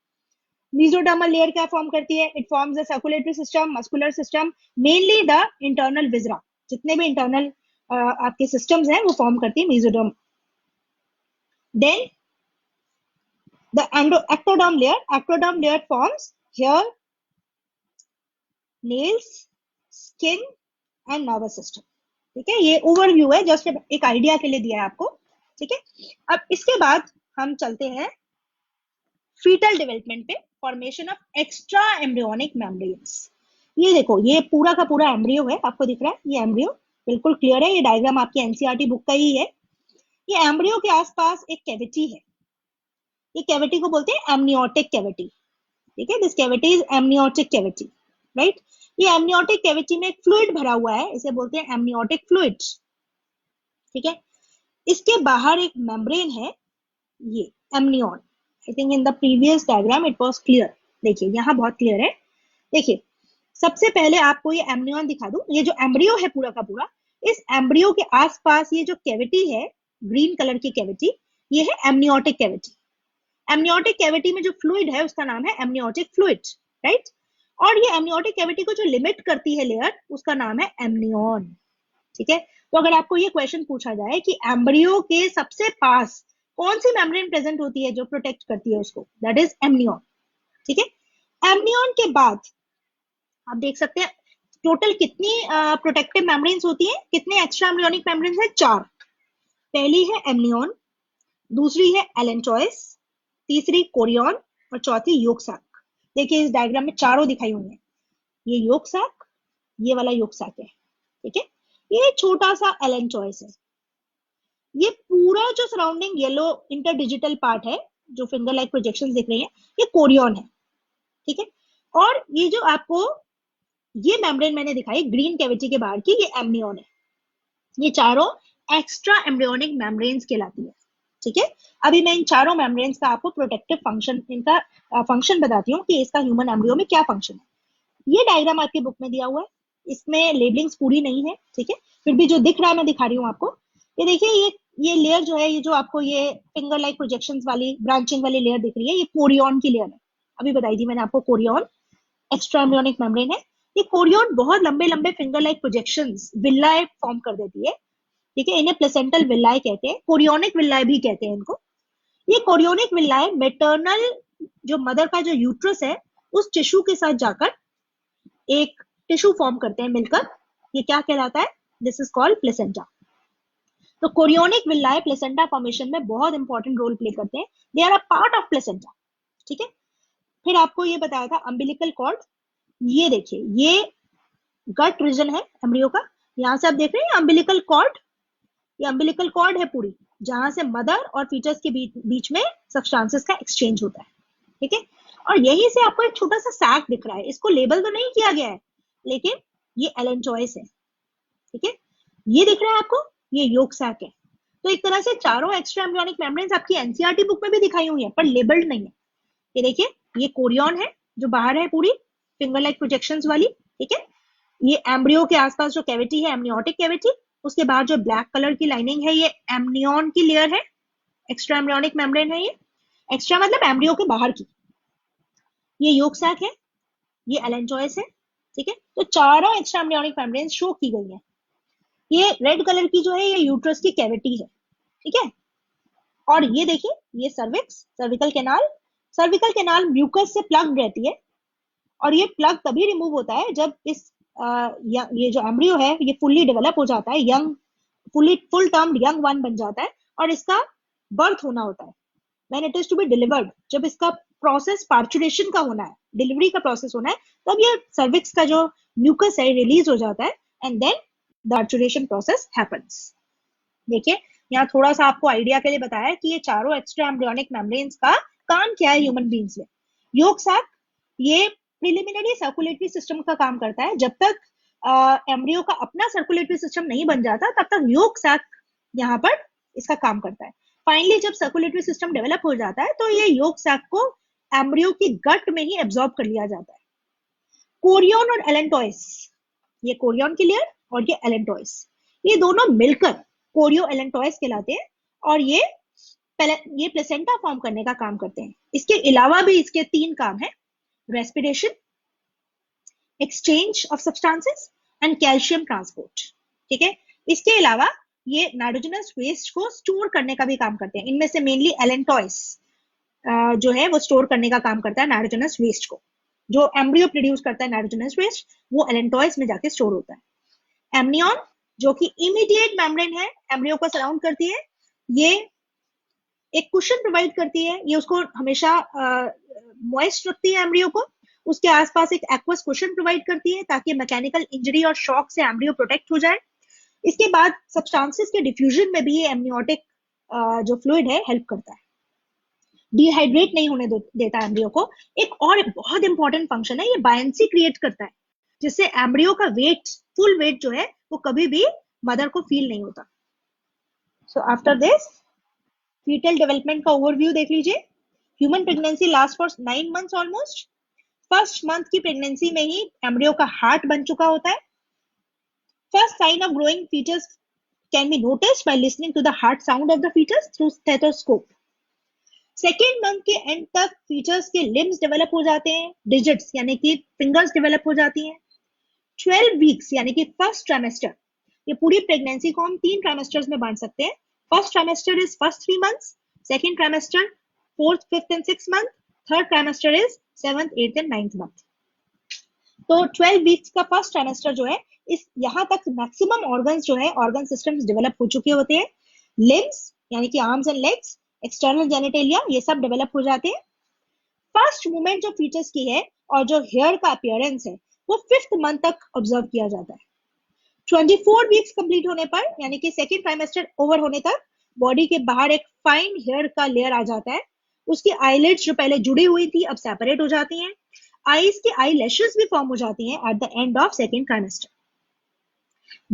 Mesodermal layer क्या फॉर्म करती है, it forms the circulatory system, muscular system, mainly the internal viscera, जितने भी इंटरनल आपके सिस्टम्स हैं वो फॉर्म करती है mesoderm. Then the ectoderm layer forms here nails, skin and nervous system। ठीक है, ये ओवरव्यू है, जस्ट एक आइडिया के लिए दिया है आपको। ठीक है, अब इसके बाद हम चलते हैं फीटल डेवलपमेंट पे, formation of extra embryonic membranes. ये देखो ये पूरा का पूरा एम्ब्रियो है, आपको दिख रहा है ये एम्ब्रियो, बिल्कुल क्लियर है, ये डायग्राम आपकी एनसीईआरटी बुक का ही है। ये एम्ब्रियो के आसपास एक कैविटी है, ये कैविटी को बोलते हैं एमनियोटिक कैविटी। ठीक है, this cavity is amniotic cavity, right. ये एमनियोटिक कैविटी में एक फ्लूइड भरा हुआ है, इसे बोलते हैं एमनियोटिक फ्लूइड। ठीक है, इसके बाहर एक मेम्ब्रेन है, ये amnion. I think in the previous diagram it was clear, देखिए यहाँ बहुत क्लियर है। देखिए सबसे पहले आपको ये एमनियन दिखा दूं, ये जो एम्ब्रियो है पूरा का पूरा, इस एम्ब्रियो के आसपास ये जो कैविटी है, ग्रीन कलर की कैविटी, ये है एमनियोटिक कैविटी। एमनियोटिक कैविटी में जो फ्लूइड है उसका नाम है एमनियोटिक फ्लूइड, राइट। और ये एमनियोटिक कैविटी को जो लिमिट करती है लेयर, उसका नाम है एमनियन। ठीक है, तो अगर आपको ये क्वेश्चन पूछा जाए कि एम्ब्रियो के सबसे पास कौन सी मेम्ब्रेन प्रेजेंट होती है जो प्रोटेक्ट करती है उसको, दैट इज एमनियन। ठीक है। एमनियन के बाद आप देख सकते हैं टोटल कितनी प्रोटेक्टिव मेम्ब्रेन्स होती है, कितने एक्स्ट्रा एम्ब्रियोनिक मेम्ब्रेन्स है, 4। पहली है एमनियन, दूसरी है एलेंटॉयस, तीसरी कोरियन और चौथी योक सैक। देखिए इस डायग्राम में चारों दिखाई हुई है, ये योक सैक, ये वाला योक सैक है, ठीक है। ये छोटा सा एलेंटॉयस है। ये पूरा जो सराउंडिंग येलो इंटरडिजिटल पार्ट है, जो फिंगर लाइक प्रोजेक्शंस दिख रही हैं, ये कोरियन है, ठीक है। और ये जो आपको ये मेम्ब्रेन मैंने दिखाई ग्रीन कैविटी के बाहर की, ये एमनियन है। ये चारों एक्स्ट्रा एम्ब्रियोनिक मेम्ब्रेन्स कहलाती है, ठीक है। अभी मैं इन चारों मेम्ब्रेन्स का आपको प्रोटेक्टिव फंक्शन, इनका फंक्शन बताती हूँ कि इसका ह्यूमन एम्ब्रियो में क्या फंक्शन है। ये डायग्राम आपकी बुक में दिया हुआ है, इसमें लेबलिंग्स पूरी नहीं है, ठीक है, फिर भी जो दिख रहा है मैं दिखा रही हूँ आपको। ये देखिए ये लेयर जो है, ये जो आपको ये फिंगर लाइक प्रोजेक्शंस वाली ब्रांचिंग वाली लेयर दिख रही है, ये कोरियन की लेयर है। अभी बताई थी मैंने आपको, कोरियन एक्स्ट्रा एम्ब्रियोनिक मेम्ब्रेन है। ये कोरियन बहुत लंबे लंबे फिंगर लाइक प्रोजेक्शंस विल्लाए फॉर्म कर देती है, ठीक है। इन्हें प्लेसेंटल विल्लाए कहते हैं, कोरियोनिक विल्लाए भी कहते हैं इनको। ये कोरियोनिक विल्लाए मेटर्नल जो मदर का जो यूट्रस है उस टिश्यू के साथ जाकर एक टिश्यू फॉर्म करते हैं मिलकर, ये क्या कहलाता है, दिस इज कॉल्ड प्लेसेंटा। तो कोरियोनिक विल्लाए प्लेसेंटा फॉर्मेशन में बहुत इंपॉर्टेंट रोल प्ले करते हैं, they are a part of placenta, ठीक है। फिर आपको ये बताया था अम्बिलिकल कॉर्ड, ये देखिए ये गट रीजन है एम्ब्रियो का, यहाँ से आप देख रहे हैं अम्बिलिकल कॉर्ड, ये अम्बिलिकल कॉर्ड है पूरी, जहां से मदर और फीटस के बीच में सब्सटेंसेस का एक्सचेंज होता है, ठीक है। और यहीं से आपको एक छोटा सा सैक दिख रहा है, इसको लेबल तो नहीं किया गया है, लेकिन ये एलेंटॉयस है, ठीक है। ये दिख रहा है आपको, ये योक सैक है। तो एक तरह से चारों एक्स्ट्रा एम्ब्रियोनिक मेम्ब्रेन्स आपकी एनसीईआरटी बुक में भी दिखाई हुई है, पर लेबल्ड नहीं है। ये देखिए ये कोरियन है जो बाहर है पूरी फिंगर लाइक प्रोजेक्शंस वाली, ठीक है। ये एम्ब्रियो के आसपास जो कैविटी है एमनियोटिक कैविटी, उसके बाद जो ब्लैक कलर की लाइनिंग है ये एमनियन की लेयर है, एक्स्ट्रा एम्ब्रियोनिक मेम्ब्रेन है ये, एक्स्ट्रा मतलब एम्ब्रियो के बाहर की। ये योक सैक है, ये एलेंटॉयस है, ठीक है। तो चारों एक्स्ट्रा एम्ब्रियोनिक मेम्ब्रेन शो की गई है। ये रेड कलर की जो है ये यूट्रस की कैविटी है, ठीक है। और ये देखिए ये सर्विक्स, सर्विकल कैनाल म्यूकस से प्लग रहती है, और ये प्लग तभी रिमूव होता है जब इस ये जो एम्ब्रियो है ये फुल्ली डेवलप हो जाता है, young full termed young one बन जाता है, और इसका बर्थ होना होता है, when it is to be delivered, जब इसका प्रोसेस पार्चुरेशन का होना है, डिलीवरी का प्रोसेस होना है, तब ये सर्विक्स का जो म्यूकस है रिलीज हो जाता है, and then the parturition process happens. देखिए यहाँ थोड़ा सा आपको आइडिया के लिए बताया कि ये चारों एक्स्ट्रा एम्ब्रियोनिक मेम्ब्रेन्स का काम क्या है ह्यूमन बींग्स में। योक सैक ये प्रिलिमिनरी सर्कुलेटरी सिस्टम का काम करता है, जब तक एम्ब्रियो का अपना सर्कुलेटरी सिस्टम नहीं बन जाता तब तक योक सैक यहाँ पर इसका काम करता है। फाइनली जब सर्कुलेटरी सिस्टम डेवलप हो जाता है तो ये योक सैक को एम्ब्रियो की गट में ही एब्जॉर्ब कर लिया जाता है। कोरियन और एलेंटॉयस, ये कोरियन की लेयर और ये एलेंटॉयस, ये दोनों मिलकर कोरियो एलेंटॉयस कहलाते हैं, और ये प्लेसेंटा फॉर्म करने का काम करते हैं। इसके अलावा भी इसके 3 काम है, respiration, exchange of substances and calcium transport, ठीक है। इसके अलावा ये नाइट्रोजनस वेस्ट को स्टोर करने का भी काम करते हैं। इनमें से मेनली एलेंटॉयस जो है वो स्टोर करने का काम करता है नाइट्रोजनस वेस्ट को, जो एम्ब्रियो प्रोड्यूस करता है नाइट्रोजनस वेस्ट, वो एलेंटॉयस में जाके स्टोर होता है। एमनियन जो कि इमीडिएट मेम्ब्रेन है, एम्ब्रियो को सराउंड करती है, ये एक कुशन प्रोवाइड करती है, ये उसको हमेशा मॉइस्ट रखती है एम्ब्रियो को, उसके आसपास एक एक्वस कुशन प्रोवाइड करती है ताकि मैकेनिकल इंजरी और शॉक से एम्ब्रियो प्रोटेक्ट हो जाए। इसके बाद सब्सटेंसेस के डिफ्यूजन में भी ये एमनियोटिक जो फ्लूइड है हेल्प करता है, डिहाइड्रेट नहीं होने देता एम्ब्रियो को। एक और बहुत इंपॉर्टेंट फंक्शन है, ये बायंसी क्रिएट करता है, जिससे एम्ब्रियो का वेट, फुल वेट जो है वो कभी भी मदर को फील नहीं होता। So after this fetal development का ओवरव्यू देख लीजिए। Human pregnancy last for 9 months almost. First month की प्रेगनेंसी में ही एम्ब्रियो का हार्ट बन चुका होता है। First sign of growing fetus can be noticed by listening to the heart sound of the fetus through stethoscope. Second month के end तक फीचर्स के लिम्स डेवलप हो जाते हैं, डिजिट्स यानी कि फिंगर्स डेवलप हो जाती हैं। 12 वीक्स यानी कि फर्स्ट ट्राइमेस्टर, ये पूरी प्रेगनेंसी को हम 3 ट्राइमेस्टर्स में बांट सकते हैं। First trimester is first 3 months, second trimester 4th, 5th and 6th month, third trimester is 7th, 8th and 9th month. तो 12 वीक्स का फर्स्ट ट्राइमेस्टर जो है, इस यहाँ तक मैक्सिमम ऑर्गन्स जो है, ऑर्गन सिस्टम्स डेवलप हो चुके होते हैं। लिम्स यानी कि arms and legs, external genitalia, ये सब डेवलप हो जाते हैं। फर्स्ट मूवमेंट जो फीचर्स की है और जो हेयर का अपीयरेंस है वो 5th मंथ तक ऑब्जर्व किया जाता है। 24 वीक्स कंप्लीट होने पर यानी कि सेकेंड ट्राइमेस्टर ओवर होने तक बॉडी के बाहर एक फाइन हेयर का लेयर आ जाता है। उसकी आईलिड्स जो पहले जुड़ी हुई थी अब सेपरेट हो जाती हैं। आईज की आई लैशेस भी फॉर्म हो जाती हैं at the end of second trimester.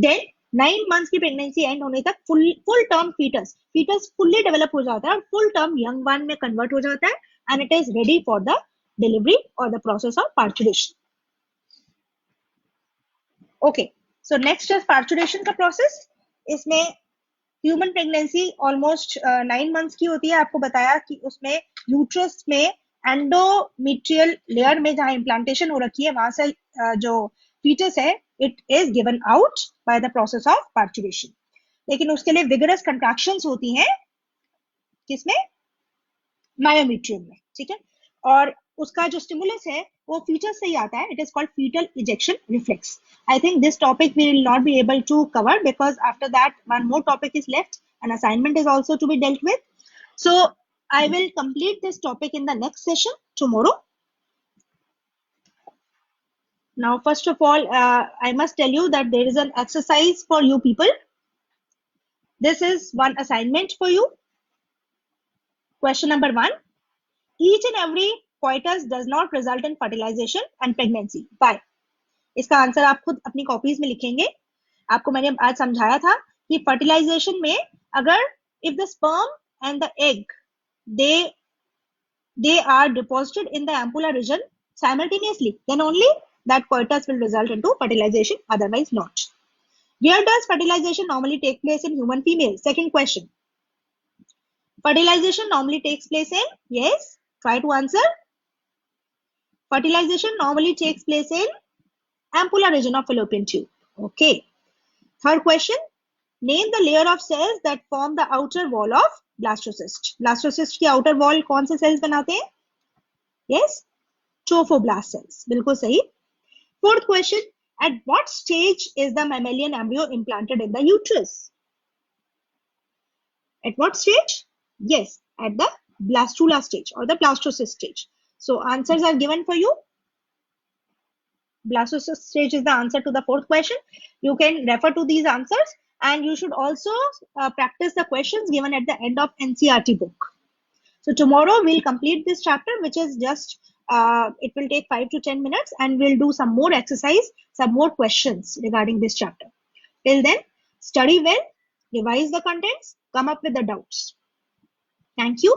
Then 9 months की प्रेगनेंसी एंड होने तक full term foetus fully develop हो जाता है और फुल टर्म यंग वन में कन्वर्ट हो जाता है and it is ready for the delivery और the process of parturition. Okay, so next is parturition का प्रोसेस। इसमें ह्यूमन प्रेगनेंसी ऑलमोस्ट 9 मंथ्स की होती है। आपको बताया कि उसमें यूट्रस में एंडोमेट्रियल लेयर में जहां इम्प्लांटेशन हो रखी है वहां से जो फीटस है it is given out by the process of parturition. लेकिन उसके लिए विगरस कंट्रैक्शंस होती हैं किसमें, मायोमेट्रियम में, ठीक है। और उसका जो स्टिमुलस है वो फीटस से ही आता है। It is called fetal ejection reflex. I think this topic we will not be able to cover because after that one more topic is left and assignment is also to be dealt with. So I will complete this topic in the next session tomorrow. Now, first of all, I must tell you that there is an exercise for you people. This is one assignment for you. Question number 1. Each and every coitus does not result in fertilization and pregnancy. Why? इसका answer आप खुद अपनी copies में लिखेंगे। आपको मैंने आज समझाया था कि फर्टिलाइजेशन में अगर if the sperm and the egg they are deposited in the ampulla region simultaneously, then only that coitus will result into fertilization, otherwise not. Where does fertilization normally take place in human female? Second question. Fertilization normally takes place in, yes, try to answer. Fertilization normally takes place in ampulla region of fallopian tube. Okay. Third question. Name the layer of cells that form the outer wall of blastocyst. Blastocyst की outer wall कौन से cells बनाते हैं? Yes, trophoblast cells. बिल्कुल सही. Fourth question. At what stage is the mammalian embryo implanted in the uterus? At what stage? Yes, at the blastula stage or the blastocyst stage. So answers are given for you. Blastocyst stage is the answer to the fourth question. You can refer to these answers and you should also practice the questions given at the end of NCERT book. So tomorrow we'll complete this chapter, which is just, it will take 5 to 10 minutes and we'll do some more exercise, some more questions regarding this chapter. Till then, study well, revise the contents, come up with the doubts. Thank you.